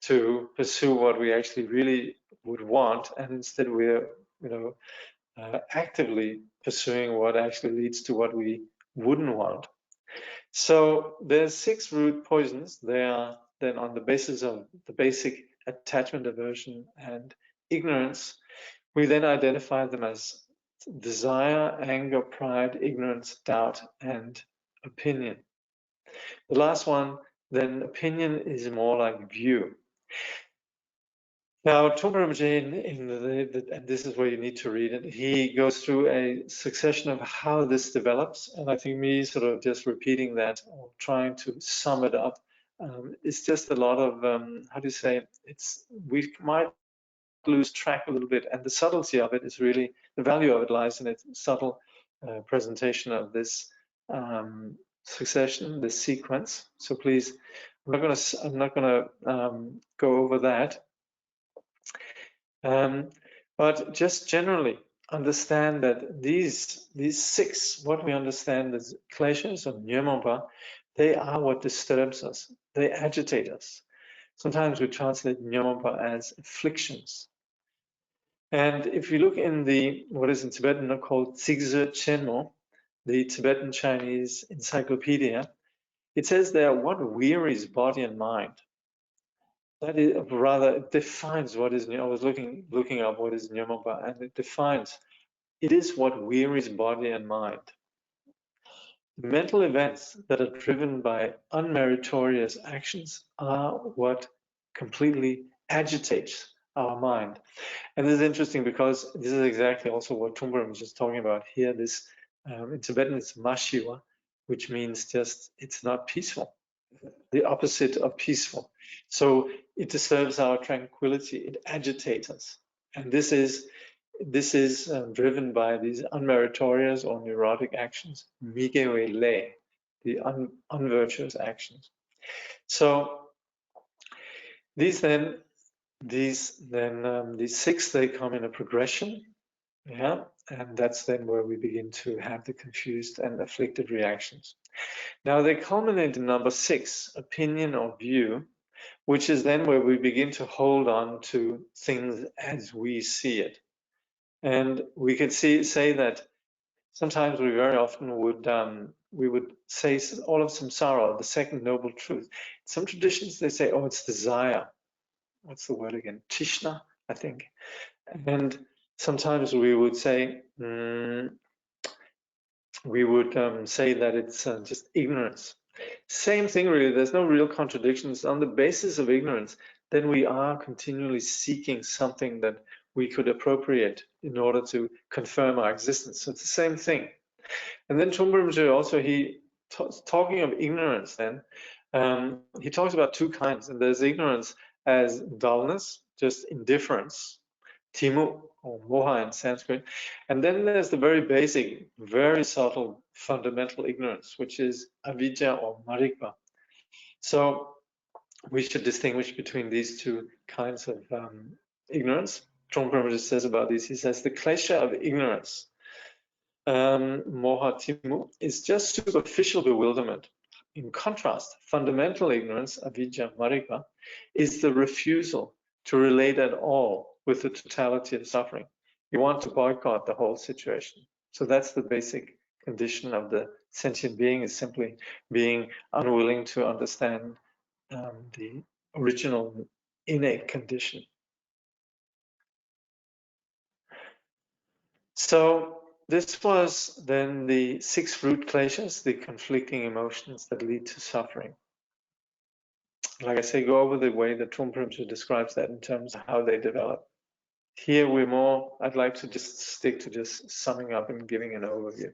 to pursue what we actually really would want, and instead we're actively pursuing what actually leads to what we wouldn't want. So there's 6 root poisons. They are then on the basis of the basic attachment, aversion, and ignorance. We then identify them as desire, anger, pride, ignorance, doubt, and opinion. The last one, then, opinion, is more like view. Now, Trungpa Rinpoche, and this is where you need to read it, he goes through a succession of how this develops, and I think me sort of just repeating that or trying to sum it up, it's just a lot of, how do you say, we might lose track a little bit, and the subtlety of it is really, the value of it lies in its subtle presentation of this succession, this sequence. So please, I'm not gonna go over that. But just generally understand that these 6, what we understand as kleshas or nyamompa, they are what disturbs us. They agitate us. Sometimes we translate nyamompa as afflictions. And if you look in what is in Tibetan called Tsigze Chenmo, the Tibetan Chinese encyclopedia, it says there, what wearies body and mind? That is rather, it defines what is, I was looking up what is nyamompa, and it defines, it is what wearies body and mind. Mental events that are driven by unmeritorious actions are what completely agitates our mind. And this is interesting because this is exactly also what Trungpa was just talking about here. This in Tibetan it's mashiwa, which means just it's not peaceful, the opposite of peaceful. So it disturbs our tranquility, it agitates us, and this is driven by these unmeritorious or neurotic actions, migewe le, the unvirtuous actions. So these 6, they come in a progression, yeah, and that's then where we begin to have the confused and afflicted reactions. Now they culminate in number 6, opinion or view, which is then where we begin to hold on to things as we see it. And we could say that sometimes we very often would say all of samsara, the second noble truth. Some traditions, they say, oh, it's desire. What's the word again? Tishna, I think. And sometimes we would say, say that it's just ignorance. Same thing really, there's no real contradictions. On the basis of ignorance, then we are continually seeking something that we could appropriate in order to confirm our existence. So it's the same thing. And then Trungpa Rinpoche also, talking of ignorance then, he talks about two kinds. And there's ignorance as dullness, just indifference, timu or moha in Sanskrit. And then there's the very basic, very subtle, fundamental ignorance, which is avidya or marikpa. So we should distinguish between these two kinds of ignorance. Trungpa Rinpoche says about this, he says, the klesha of ignorance, moha timu, is just superficial bewilderment. In contrast, fundamental ignorance, avidya marikpa, is the refusal to relate at all with the totality of suffering. You want to boycott the whole situation. So that's the basic condition of the sentient being, is simply being unwilling to understand the original innate condition. So this was then the 6 root kleshas, the conflicting emotions that lead to suffering. Like I say, go over the way that Trungpa Rinpoche describes that in terms of how they develop. Here we're more, I'd like to just stick to just summing up and giving an overview.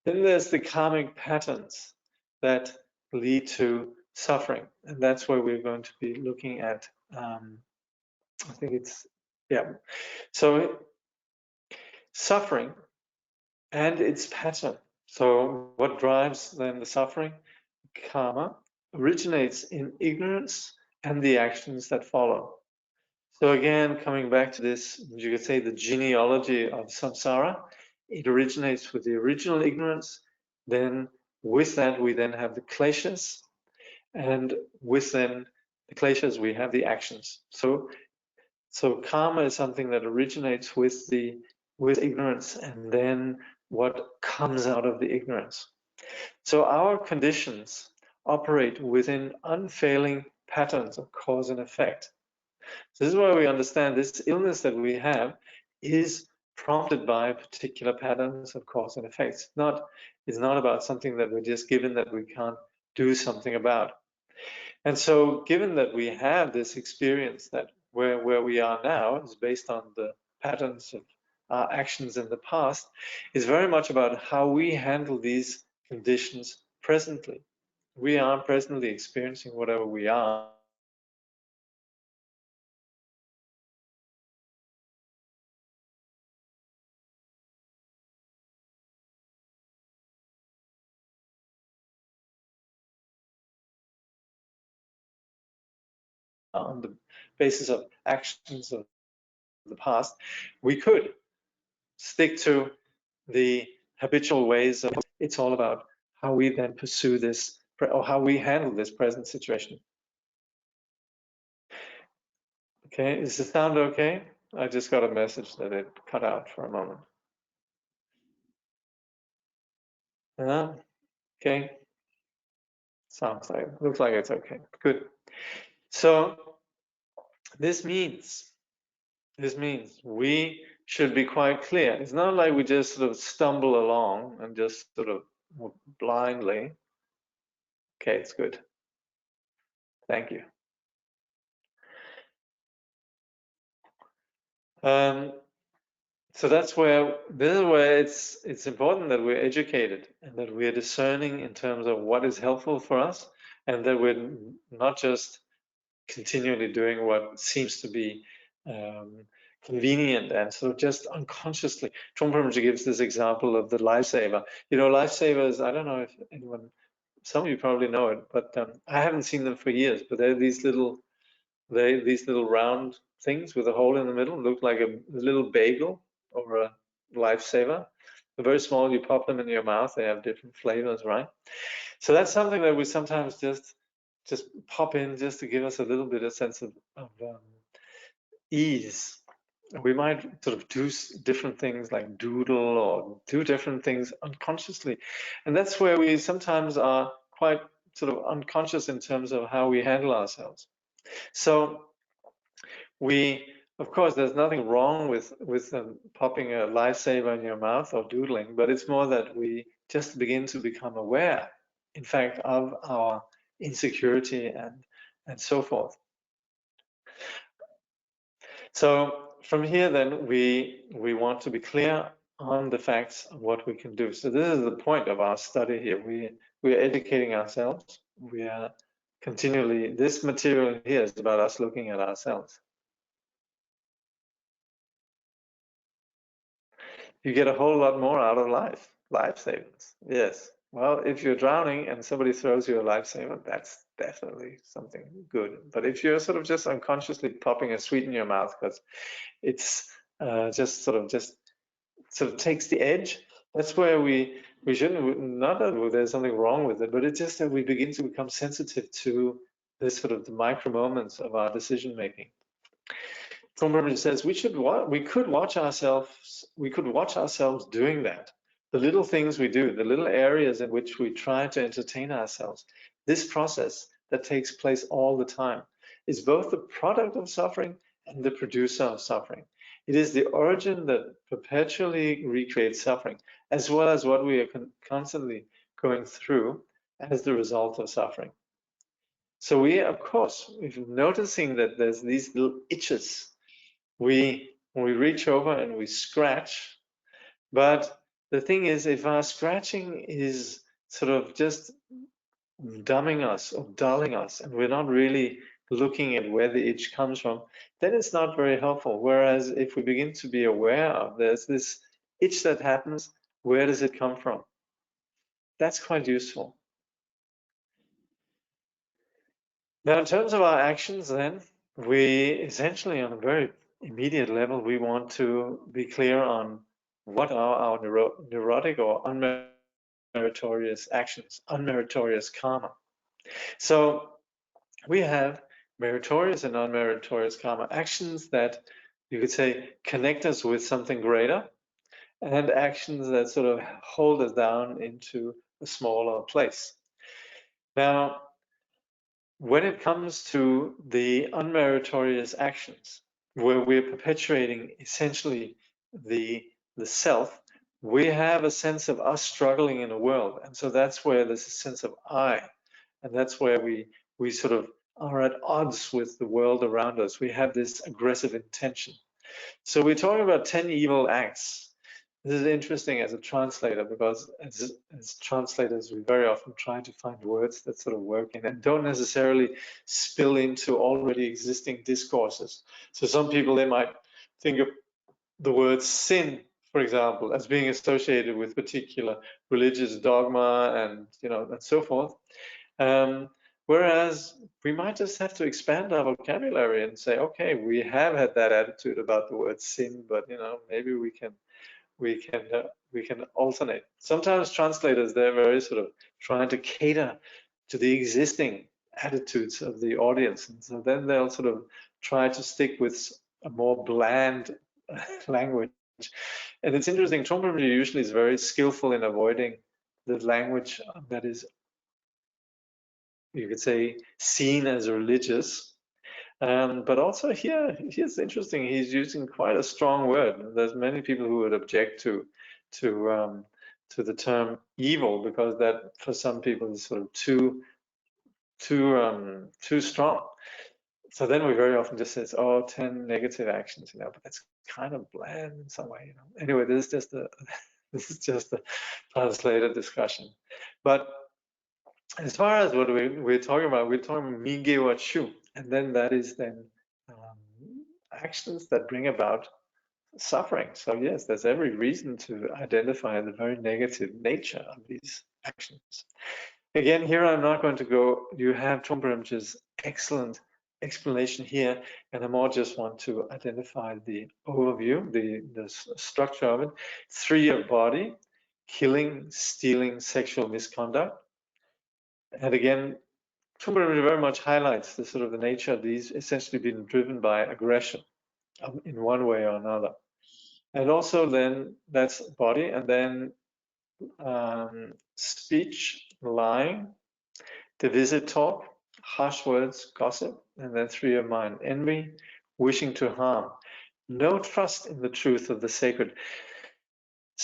Then there's the karmic patterns that lead to suffering. And that's where we're going to be looking at, I think it's, yeah. So suffering and its pattern. So what drives then the suffering? Karma originates in ignorance and the actions that follow. So again, coming back to this, you could say the genealogy of samsara, it originates with the original ignorance. Then with that, we then have the kleshas, and with then the kleshas, we have the actions. So karma is something that originates with ignorance, and then what comes out of the ignorance. So our conditions operate within unfailing patterns of cause and effect. So this is why we understand this illness that we have is prompted by particular patterns of cause and effect. It's not about something that we're just given that we can't do something about. And so given that we have this experience that where we are now is based on the patterns of our actions in the past, is very much about how we handle these conditions presently. We are presently experiencing whatever we are. On the basis of actions of the past, we could stick to the habitual ways of it's all about how we then pursue this or how we handle this present situation. Okay, is the sound okay? I just got a message that it cut out for a moment. Okay, looks like it's okay. Good. So this means we should be quite clear. It's not like we just sort of stumble along and just sort of blindly. Okay, it's good. Thank you. So this is where it's important that we're educated and that we're discerning in terms of what is helpful for us, and that we're not just continually doing what seems to be convenient and sort of just unconsciously. Trungpa Rinpoche gives this example of the lifesaver. You know, lifesavers, I don't know if anyone, some of you probably know it, but I haven't seen them for years, but they're these little round things with a hole in the middle, look like a little bagel or a lifesaver. They're very small, you pop them in your mouth, they have different flavors, right? So that's something that we sometimes just pop in just to give us a little bit of sense of ease. We might sort of do different things like doodle or do different things unconsciously. And that's where we sometimes are quite sort of unconscious in terms of how we handle ourselves. So of course, there's nothing wrong with popping a lifesaver in your mouth or doodling, but it's more that we just begin to become aware in fact, of our insecurity and so forth. So from here, then, we want to be clear on the facts of what we can do. So this is the point of our study here. We are educating ourselves. We are continually, this material here is about us looking at ourselves. You get a whole lot more out of life savings. Yes. Well, if you're drowning and somebody throws you a lifesaver, that's definitely something good. But if you're sort of just unconsciously popping a sweet in your mouth because it's just sort of takes the edge, that's where we shouldn't, not that there's something wrong with it, but it's just that we begin to become sensitive to this sort of the micro moments of our decision making. Trungpa Rinpoche says we could watch ourselves doing that. The little things we do, the little areas in which we try to entertain ourselves. This process that takes place all the time is both the product of suffering and the producer of suffering. It is the origin that perpetually recreates suffering, as well as what we are constantly going through as the result of suffering. So we, of course, if noticing that there's these little itches, we reach over and we scratch. But the thing is, if our scratching is sort of just dumbing us or dulling us, and we're not really looking at where the itch comes from, then it's not very helpful. Whereas if we begin to be aware of there's this itch that happens, where does it come from? That's quite useful. Now, in terms of our actions, then, we essentially, on a very immediate level, we want to be clear on what are our neurotic or unmeritorious actions, unmeritorious karma. So we have meritorious and unmeritorious karma, actions that you could say connect us with something greater, and actions that sort of hold us down into a smaller place. Now, when it comes to the unmeritorious actions, where we're perpetuating essentially the self, we have a sense of us struggling in the world. And so that's where there's a sense of I. And that's where we sort of are at odds with the world around us. We have this aggressive intention. So we're talking about 10 evil acts. This is interesting as a translator, because as translators, we very often try to find words that sort of work in and don't necessarily spill into already existing discourses. So some people, they might think of the word sin, for example, as being associated with particular religious dogma and, and so forth. Whereas we might just have to expand our vocabulary and say, okay, we have had that attitude about the word sin, but maybe we can alternate. Sometimes translators, they're very sort of trying to cater to the existing attitudes of the audience, and so then they'll sort of try to stick with a more bland language. And it's interesting, Trungpa Rinpoche usually is very skillful in avoiding the language that is, you could say, seen as religious. But also here's interesting. He's using quite a strong word. There's many people who would object to the term evil, because that for some people is sort of too strong. So then we very often just says, oh, 10 negative actions, but that's kind of bland in some way, Anyway, this is just a translated discussion. But as far as what we're talking about Migewa Shu, and then that is then actions that bring about suffering. So yes, there's every reason to identify the very negative nature of these actions. Again, here I'm not going to go, you have Trungpa Rinpoche's excellent explanation here, and I more just want to identify the overview, the structure of it. 3 of body: killing, stealing, sexual misconduct. And again, Trungpa Rinpoche very much highlights the sort of the nature of these essentially being driven by aggression in one way or another. And also then that's body, and then speech, lying, divisive talk, harsh words, gossip, and then 3 of mind: envy, wishing to harm, no trust in the truth of the sacred.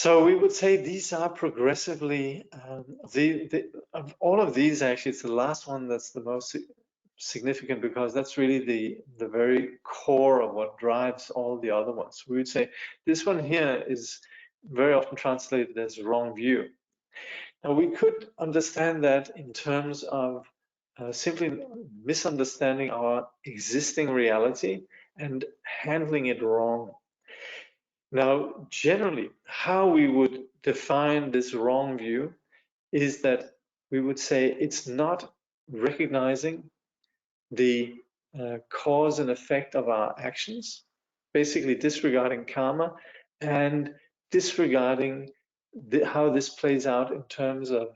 So we would say these are progressively, of all of these, actually, it's the last one that's the most significant, because that's really the very core of what drives all the other ones. We would say this one here is very often translated as wrong view. Now we could understand that in terms of simply misunderstanding our existing reality and handling it wrong. Now, generally, how we would define this wrong view is that we would say it's not recognizing the cause and effect of our actions, basically disregarding karma and disregarding how this plays out in terms of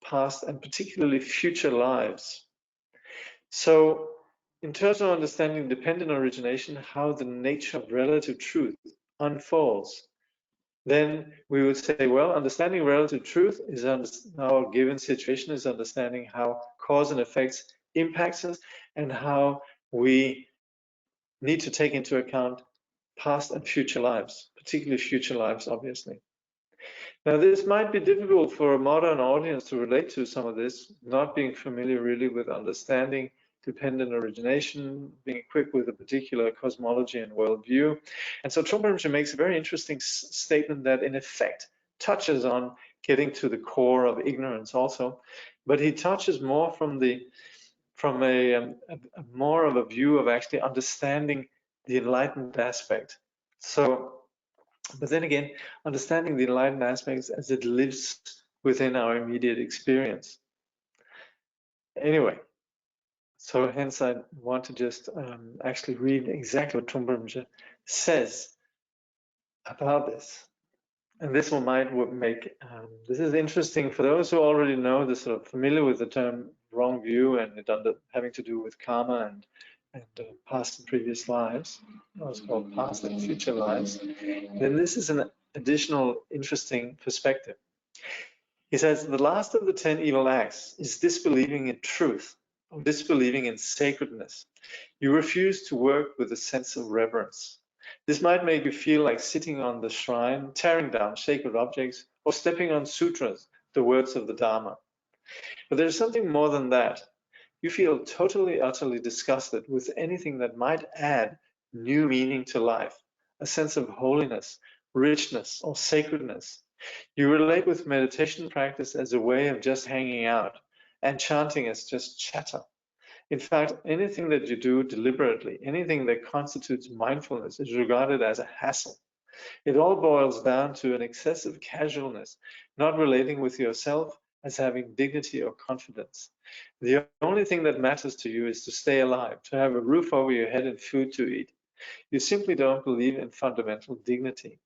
past and particularly future lives. So, in terms of understanding dependent origination, how the nature of relative truth unfolds, then we would say, well, understanding relative truth is our given situation is understanding how cause and effects impacts us and how we need to take into account past and future lives, particularly future lives, obviously. Now, this might be difficult for a modern audience to relate to some of this, not being familiar really with understanding dependent origination, being equipped with a particular cosmology and worldview. And so Trungpa Rinpoche makes a very interesting statement that in effect touches on getting to the core of ignorance also, but he touches more from more of a view of actually understanding the enlightened aspect. So, but then again, understanding the enlightened aspects as it lives within our immediate experience. Anyway, so hence I want to just actually read exactly what Trungpa Rinpoche says about this. And this one might make, this is interesting for those who already know this, sort of familiar with the term wrong view and it having to do with karma and past and previous lives, also called past and future lives, then this is an additional interesting perspective. He says, the last of the 10 evil acts is disbelieving in truth, or disbelieving in sacredness. You refuse to work with a sense of reverence. This might make you feel like sitting on the shrine, tearing down sacred objects, or stepping on sutras, the words of the Dharma. But there's something more than that. You feel totally, utterly disgusted with anything that might add new meaning to life, a sense of holiness, richness, or sacredness. You relate with meditation practice as a way of just hanging out, and chanting as just chatter. In fact, anything that you do deliberately, anything that constitutes mindfulness, is regarded as a hassle. It all boils down to an excessive casualness, not relating with yourself as having dignity or confidence. The only thing that matters to you is to stay alive, to have a roof over your head and food to eat. You simply don't believe in fundamental dignity.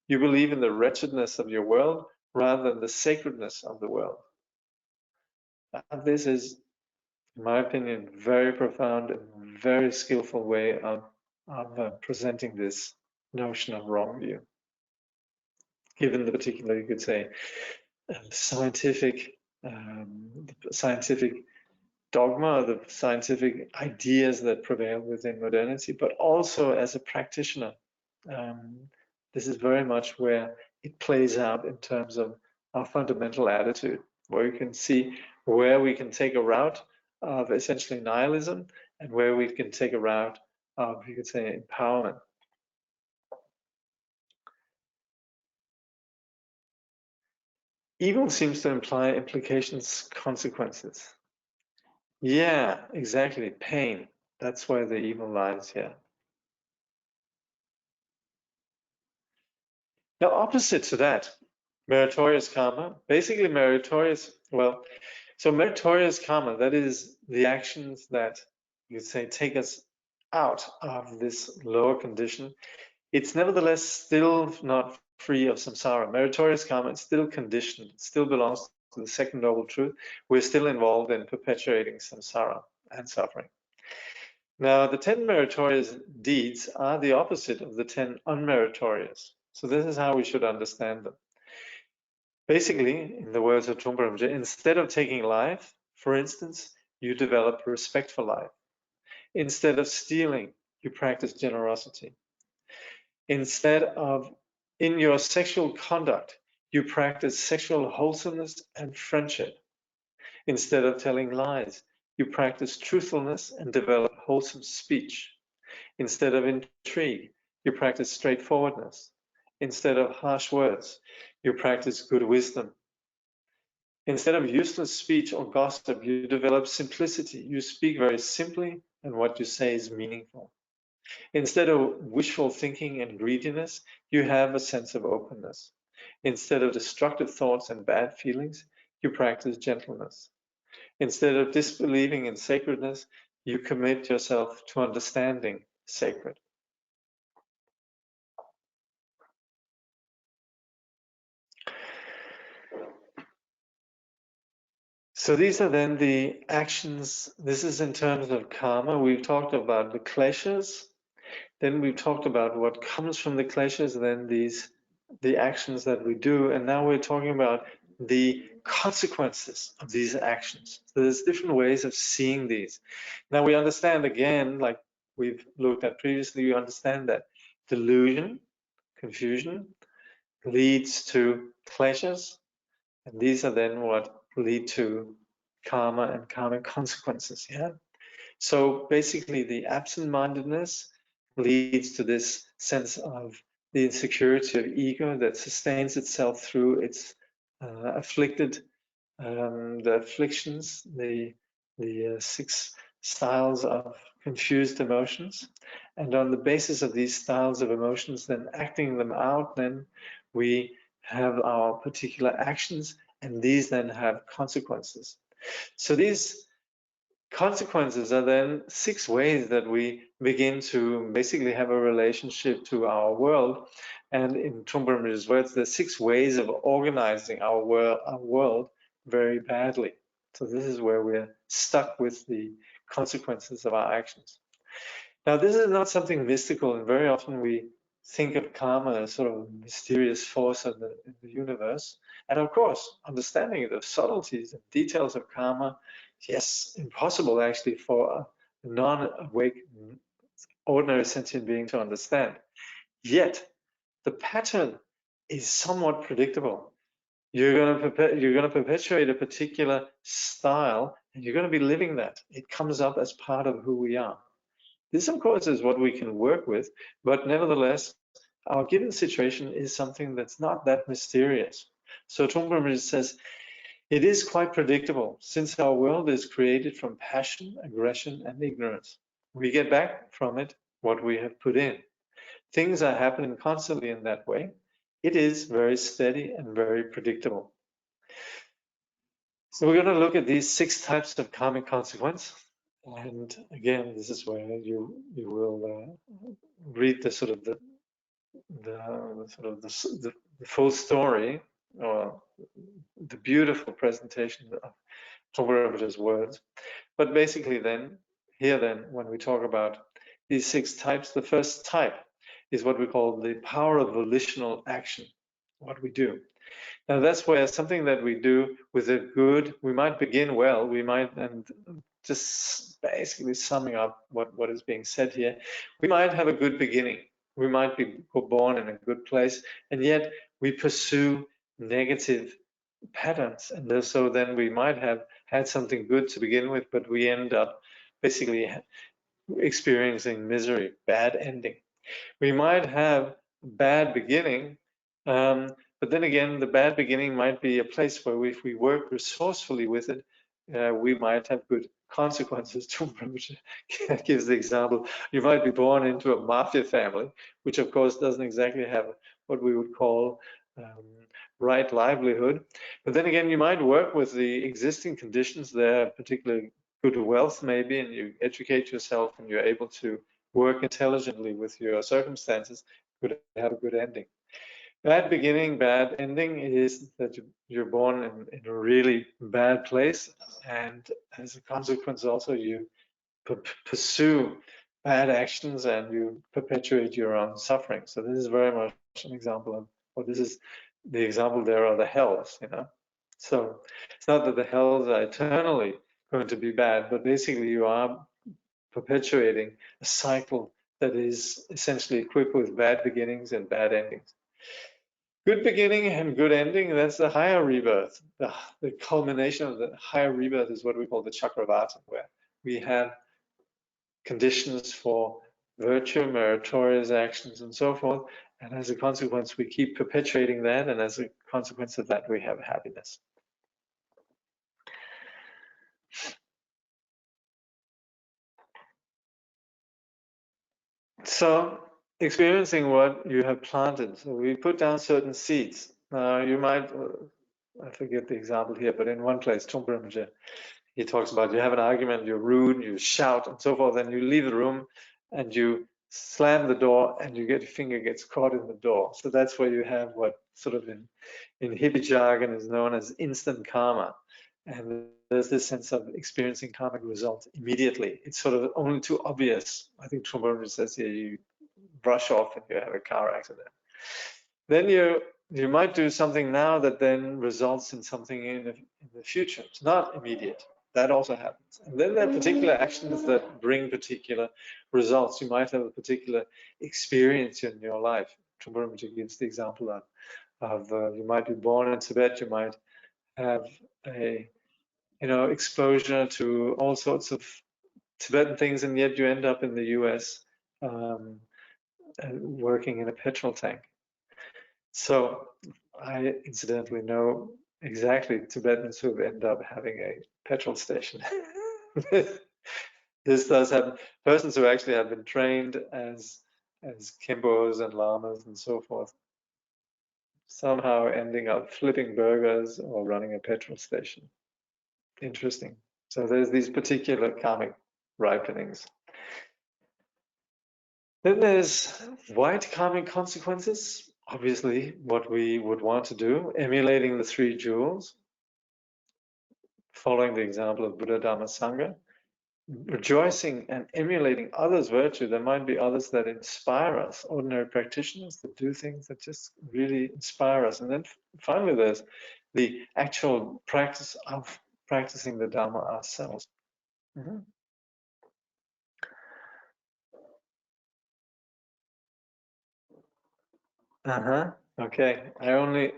You believe in the wretchedness of your world rather than the sacredness of the world. This is, in my opinion, very profound and very skillful way of presenting this notion of wrong view. Given the particular, you could say, scientific dogma, the scientific ideas that prevail within modernity, but also as a practitioner. This is very much where it plays out in terms of our fundamental attitude, where you can see where we can take a route of essentially nihilism and where we can take a route of, you could say, empowerment. Evil seems to imply implications, consequences. Yeah, exactly. Pain. That's where the evil lies here. Now, opposite to that, meritorious karma, basically meritorious, well, so meritorious karma, that is the actions that you say take us out of this lower condition. It's nevertheless still not free of samsara. Meritorious karma is still conditioned, it still belongs to the second noble truth. We're still involved in perpetuating samsara and suffering. Now, the 10 meritorious deeds are the opposite of the 10 unmeritorious. So this is how we should understand them. Basically, in the words of Trungpa Rinpoche, instead of taking life, for instance, you develop respect for life. Instead of stealing, you practice generosity. Instead of, in your sexual conduct, you practice sexual wholesomeness and friendship. Instead of telling lies, you practice truthfulness and develop wholesome speech. Instead of intrigue, you practice straightforwardness. Instead of harsh words, you practice good wisdom. Instead of useless speech or gossip, you develop simplicity. You speak very simply, and what you say is meaningful. Instead of wishful thinking and greediness, you have a sense of openness. Instead of destructive thoughts and bad feelings, you practice gentleness. Instead of disbelieving in sacredness, you commit yourself to understanding sacred. So these are then the actions. This is in terms of karma. We've talked about the kleshas. Then we've talked about what comes from the kleshas, then the actions that we do, and now we're talking about the consequences of these actions. So there's different ways of seeing these. Now we understand again, like we've looked at previously, we understand that delusion, confusion, leads to pleasures, and these are then what lead to karma and karmic consequences. Yeah. So basically, the absent-mindedness leads to this sense of the insecurity of ego that sustains itself through its afflicted, the afflictions, the 6 styles of confused emotions. And on the basis of these styles of emotions, then acting them out, then we have our particular actions, and these then have consequences. So these consequences are then 6 ways that we begin to basically have a relationship to our world. And in Trungpa Rinpoche's words, there's 6 ways of organizing our world very badly. So this is where we're stuck with the consequences of our actions. Now, this is not something mystical, and very often we think of karma as sort of a mysterious force in the universe. And of course, understanding the subtleties and details of karma, yes, impossible actually for a non-awake, ordinary sentient being to understand. Yet, the pattern is somewhat predictable. You're going to perpetuate a particular style, and you're going to be living that. It comes up as part of who we are. This, of course, is what we can work with, but nevertheless, our given situation is something that's not that mysterious. So Trungpa Rinpoche says, it is quite predictable, since our world is created from passion, aggression, and ignorance. We get back from it what we have put in. Things are happening constantly in that way. It is very steady and very predictable. So we're going to look at these 6 types of karmic consequence. And again, this is where you will read the sort of the full story, or the beautiful presentation of Trungpa Rinpoche's words. But basically, then when we talk about these 6 types, the first type is what we call the power of volitional action. What we do. Now that's where something that we do with a good, we might begin well, we might, and just basically summing up what is being said here, we might have a good beginning. We might be born in a good place, and yet we pursue negative patterns. And so then we might have had something good to begin with, but we end up basically experiencing misery, bad ending. We might have bad beginning, but then again, the bad beginning might be a place where if we work resourcefully with it, we might have good consequences. Trungpa gives the example, you might be born into a mafia family, which of course doesn't exactly have what we would call right livelihood. But then again, you might work with the existing conditions there, particularly good wealth maybe, and you educate yourself and you're able to work intelligently with your circumstances, could have a good ending. Bad beginning, bad ending is that you're born in a really bad place, and as a consequence also you pursue bad actions and you perpetuate your own suffering. So this is very much an example of, or this is the example there are the hells, you know. So it's not that the hells are eternally going to be bad, but basically you are perpetuating a cycle that is essentially equipped with bad beginnings and bad endings. Good beginning and good ending, that's the higher rebirth. The culmination of the higher rebirth is what we call the Chakravartin, where we have conditions for virtue, meritorious actions, and so forth. And as a consequence, we keep perpetuating that, and as a consequence of that, we have happiness. So, experiencing what you have planted. So we put down certain seeds. Now, you might, I forget the example here, but in one place, Trungpa Rinpoche, he talks about you have an argument, you're rude, you shout, and so forth, and you leave the room, and you slam the door, and your finger gets caught in the door. So that's where you have what sort of in hippie jargon is known as instant karma. And there's this sense of experiencing karmic results immediately. It's sort of only too obvious. I think Trungpa Rinpoche says here, you brush off and you have a car accident. Then you might do something now that then results in something in the future. It's not immediate. That also happens. And then there are particular actions that bring particular results. You might have a particular experience in your life. Trungpa Rinpoche gives the example of you might be born in Tibet, you might have a exposure to all sorts of Tibetan things, and yet you end up in the US working in a petrol tank. So I incidentally know exactly Tibetans who end up having a petrol station. This does happen. Persons who actually have been trained as Khenpos and lamas and so forth, somehow ending up flipping burgers or running a petrol station. Interesting. So there's these particular karmic ripenings. Then there's wide karmic consequences. Obviously, what we would want to do, emulating the three jewels, following the example of Buddha, Dhamma, Sangha, rejoicing and emulating others' virtue. There might be others that inspire us, ordinary practitioners that do things that just really inspire us. And then finally, there's the actual practice of practicing the Dhamma ourselves. Mm-hmm. Uh-huh. Okay. I only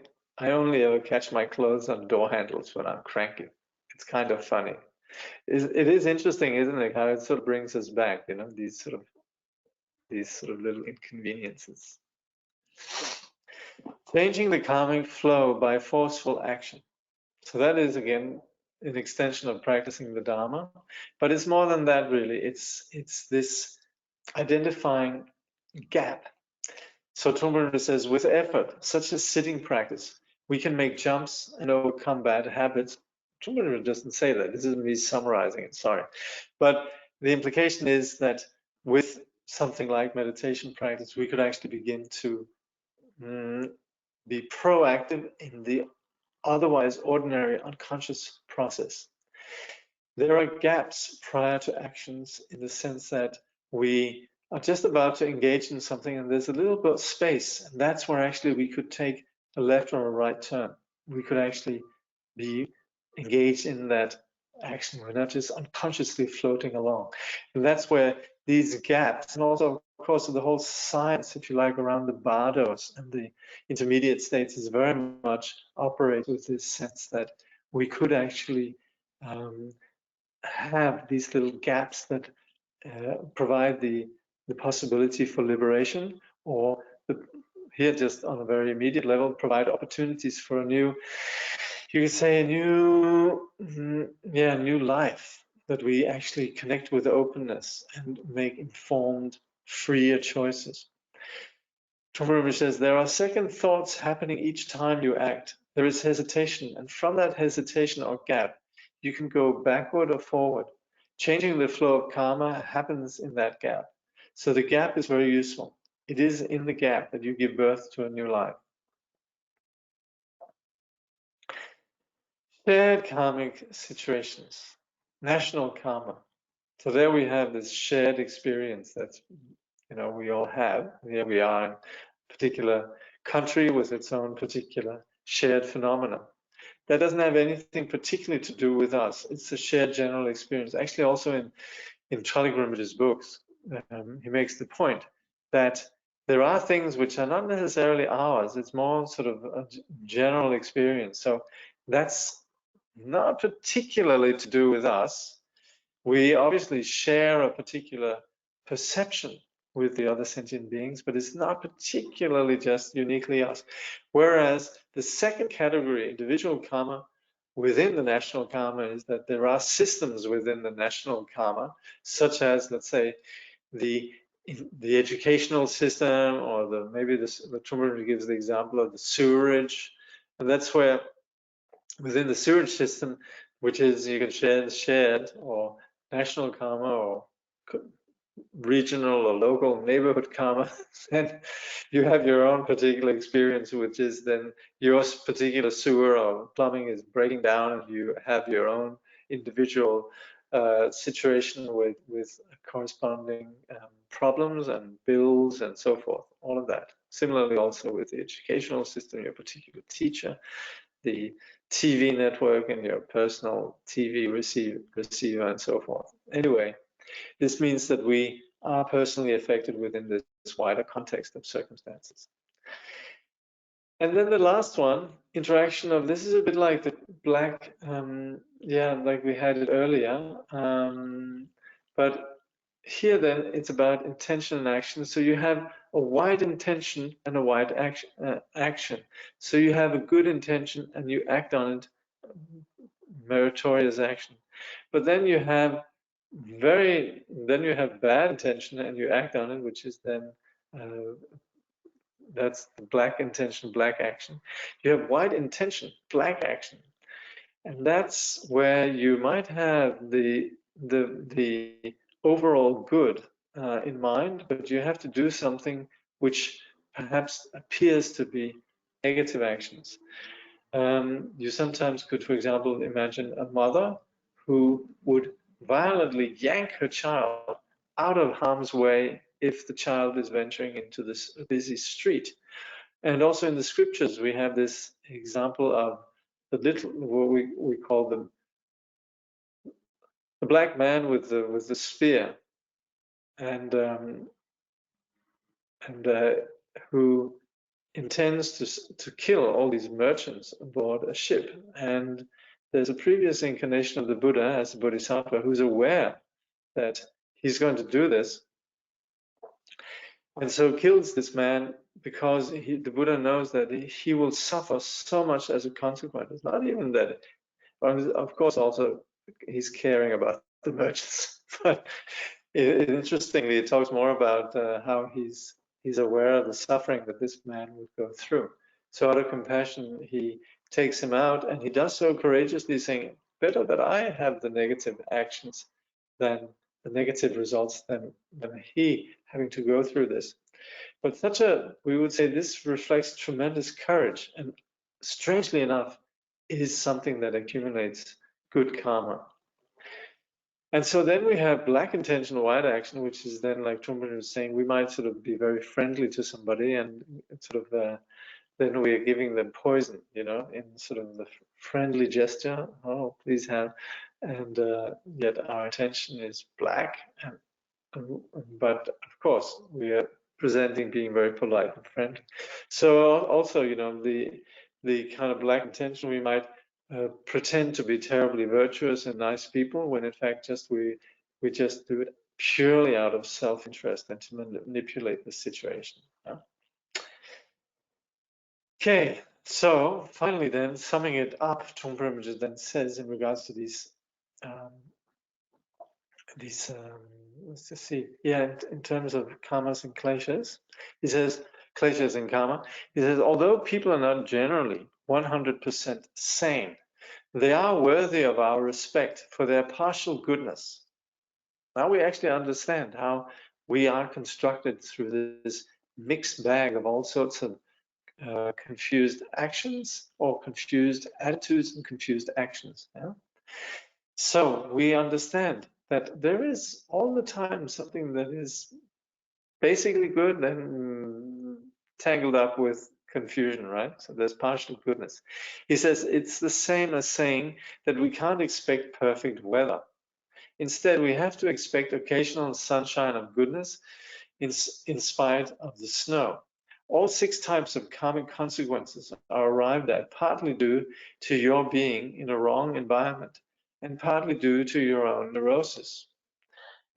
ever catch my clothes on door handles when I'm cranky. It's kind of funny. It is interesting, isn't it? How it sort of brings us back, these sort of little inconveniences. Changing the karmic flow by forceful action. So that is again an extension of practicing the Dharma, but it's more than that really. It's this identifying gap. So Trungpa says, with effort, such as sitting practice, we can make jumps and overcome bad habits. Trungpa doesn't say that. This is me summarizing it, sorry. But the implication is that with something like meditation practice, we could actually begin to be proactive in the otherwise ordinary unconscious process. There are gaps prior to actions in the sense that we are just about to engage in something and there's a little bit of space, and that's where actually we could take a left or a right turn. We could actually be engaged in that action. We're not just unconsciously floating along. And that's where these gaps, and also of course the whole science, if you like, around the bardos and the intermediate states is very much operates with this sense that we could actually have these little gaps that provide the possibility for liberation, or here just on a very immediate level, provide opportunities for a new, you could say, a new life, that we actually connect with openness and make informed, freer choices. Trungpa Rinpoche says, there are second thoughts happening each time you act. There is hesitation, and from that hesitation or gap, you can go backward or forward. Changing the flow of karma happens in that gap. So the gap is very useful. It is in the gap that you give birth to a new life. Shared karmic situations, national karma. So there we have this shared experience that we all have. Here we are in a particular country with its own particular shared phenomena. That doesn't have anything particularly to do with us. It's a shared general experience. Actually, also in Charlie Rinpoche's books, he makes the point that there are things which are not necessarily ours. It's more sort of a general experience. So that's not particularly to do with us. We obviously share a particular perception with the other sentient beings, but it's not particularly just uniquely us. Whereas the second category, individual karma, within the national karma, is that there are systems within the national karma, such as, let's say, the educational system, or maybe the Trungpa gives the example of the sewerage, and that's where within the sewerage system, which is you can share the shared or national karma or regional or local neighborhood karma, then you have your own particular experience, which is then your particular sewer or plumbing is breaking down, and you have your own individual situation with corresponding problems and bills and so forth, all of that. Similarly, also with the educational system, your particular teacher, the TV network, and your personal TV receiver, and so forth. Anyway, this means that we are personally affected within this wider context of circumstances. And then the last one, interaction of, this is a bit like the black, like we had it earlier, but here then it's about intention and action. So you have a wide intention and a wide action. So you have a good intention and you act on it, meritorious action. But then you have bad intention and you act on it, which is then that's the black intention, black action. You have white intention, black action, and that's where you might have the overall good in mind, but you have to do something which perhaps appears to be negative actions. You sometimes could, for example, imagine a mother who would violently yank her child out of harm's way if the child is venturing into this busy street. And also in the scriptures, we have this example of the little, what we call the black man with the spear, and who intends to kill all these merchants aboard a ship. And there's a previous incarnation of the Buddha as a bodhisattva who's aware that he's going to do this, and so kills this man because the Buddha knows that he will suffer so much as a consequence. It's not even that, of course, also he's caring about the merchants, but interestingly, it talks more about how he's aware of the suffering that this man would go through. So out of compassion, he takes him out, and he does so courageously, saying, better that I have the negative actions than the negative results than he having to go through this. But we would say this reflects tremendous courage, and strangely enough, is something that accumulates good karma. And so then we have black intention, white action, which is then, like Trungpa was saying, we might sort of be very friendly to somebody, and sort of then we are giving them poison, in sort of the friendly gesture. Oh, please have, and yet our intention is black. But of course, we are presenting being very polite and friendly. So also, the kind of black intention, we might pretend to be terribly virtuous and nice people, when in fact we just do it purely out of self-interest and to manipulate the situation. Yeah? Okay, so finally then, summing it up, Trungpa Rinpoche then says in regards to these let's just see, in terms of karmas and kleshas, he says, kleshas and karma, he says, although people are not generally 100% sane, they are worthy of our respect for their partial goodness. Now we actually understand how we are constructed through this mixed bag of all sorts of confused actions, or confused attitudes and confused actions. Yeah? So we understand that there is all the time something that is basically good and tangled up with confusion, right? So there's partial goodness. He says it's the same as saying that we can't expect perfect weather. Instead, we have to expect occasional sunshine of goodness in spite of the snow. All 6 types of karmic consequences are arrived at partly due to your being in a wrong environment and partly due to your own neurosis.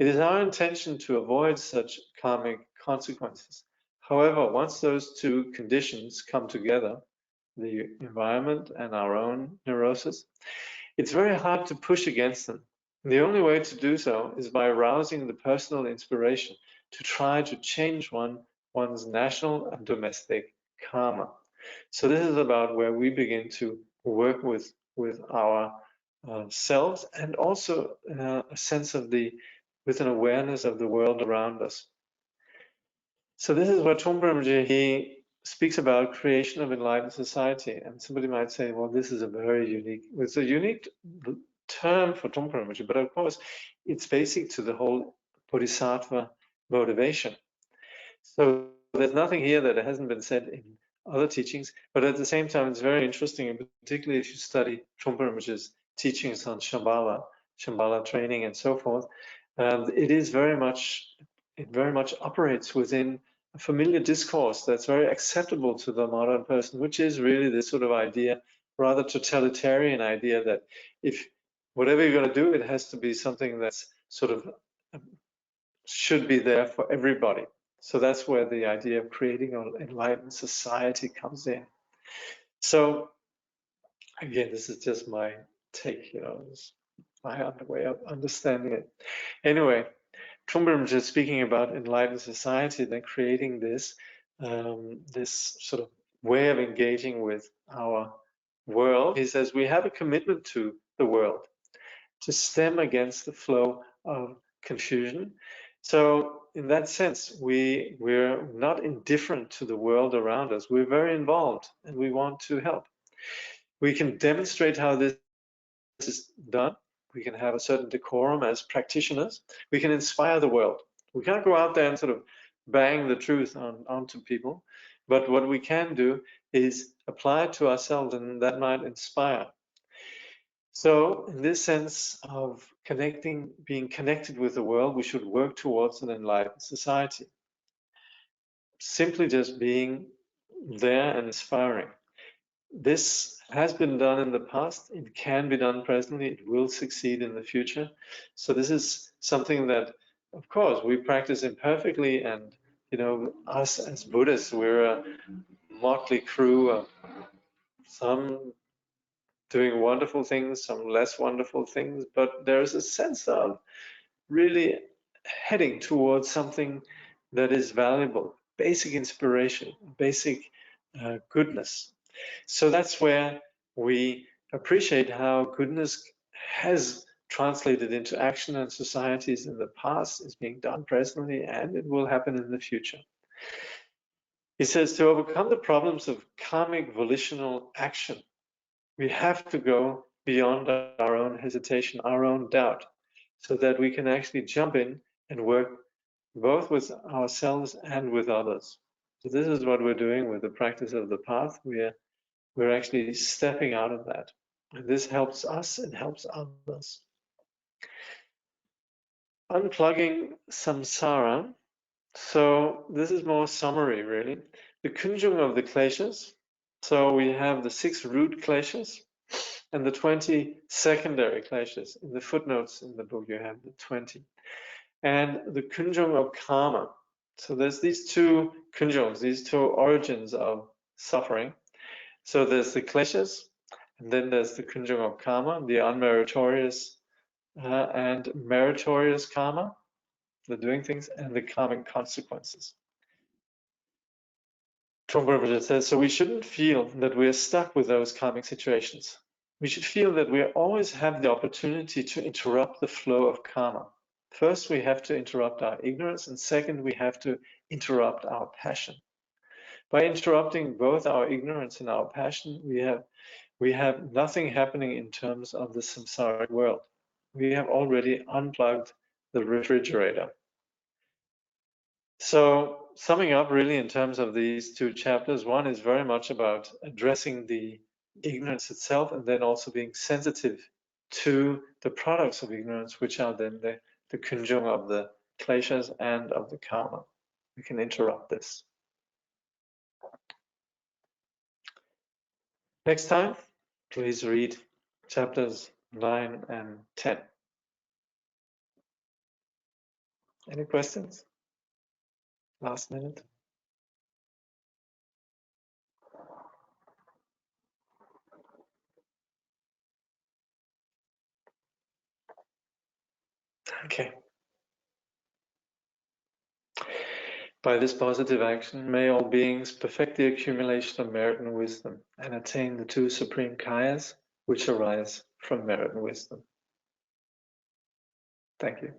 It is our intention to avoid such karmic consequences. However, once those 2 conditions come together, the environment and our own neurosis, it's very hard to push against them. The only way to do so is by arousing the personal inspiration to try to change one's national and domestic karma. So this is about where we begin to work with our selves, and also a sense of with an awareness of the world around us. So this is what Trungpa Rinpoche, he speaks about creation of enlightened society. And somebody might say, well, this is it's a unique term for Trungpa Rinpoche, but of course, it's basic to the whole Bodhisattva motivation. So there's nothing here that hasn't been said in other teachings, but at the same time, it's very interesting, and particularly if you study Trungpa Rinpoche's teachings on Shambhala training and so forth, it very much operates within a familiar discourse that's very acceptable to the modern person, which is really this sort of idea, rather totalitarian idea, that if whatever you're going to do, it has to be something that's sort of should be there for everybody. So that's where the idea of creating an enlightened society comes in. So again, this is just my take, my way of understanding it. Anyway, Trungpa Rinpoche is speaking about enlightened society, then creating this sort of way of engaging with our world. He says we have a commitment to the world to stem against the flow of confusion. So in that sense, we're not indifferent to the world around us. We're very involved and we want to help. We can demonstrate how this is done. We can have a certain decorum as practitioners. We can inspire the world. We can't go out there and sort of bang the truth onto people, but what we can do is apply it to ourselves, and that might inspire. So in this sense of being connected with the world, we should work towards an enlightened society. Simply just being there and inspiring. This has been done in the past, it can be done presently, it will succeed in the future. So this is something that, of course, we practice imperfectly, and us as Buddhists, we're a motley crew of some doing wonderful things, some less wonderful things, but there's a sense of really heading towards something that is valuable, basic inspiration, basic goodness. So that's where we appreciate how goodness has translated into action in societies in the past, is being done presently, and it will happen in the future. He says to overcome the problems of karmic volitional action, we have to go beyond our own hesitation, our own doubt, so that we can actually jump in and work both with ourselves and with others. So this is what we're doing with the practice of the path. We're actually stepping out of that. And this helps us and helps others. Unplugging samsara. So this is more summary, really. The kunjung of the kleshas. So we have the 6 root kleshas and the 20 secondary kleshas. In the footnotes in the book, you have the 20. And the kunjung of karma. So there's these 2 kunjungs, these 2 origins of suffering. So there's the kleshas, and then there's the kunjung of karma, the unmeritorious and meritorious karma, the doing things, and the karmic consequences. Trungpa Rinpoche says, so we shouldn't feel that we're stuck with those karmic situations. We should feel that we always have the opportunity to interrupt the flow of karma. First, we have to interrupt our ignorance, and second, we have to interrupt our passion. By interrupting both our ignorance and our passion, we have nothing happening in terms of the samsaric world. We have already unplugged the refrigerator. So summing up really in terms of these 2 chapters, one is very much about addressing the ignorance itself, and then also being sensitive to the products of ignorance, which are then the kunjung of the kleshas and of the karma. we can interrupt this. Next time, please read chapters 9 and 10. Any questions? Last minute? Okay. By this positive action, may all beings perfect the accumulation of merit and wisdom and attain the two supreme kayas which arise from merit and wisdom. Thank you.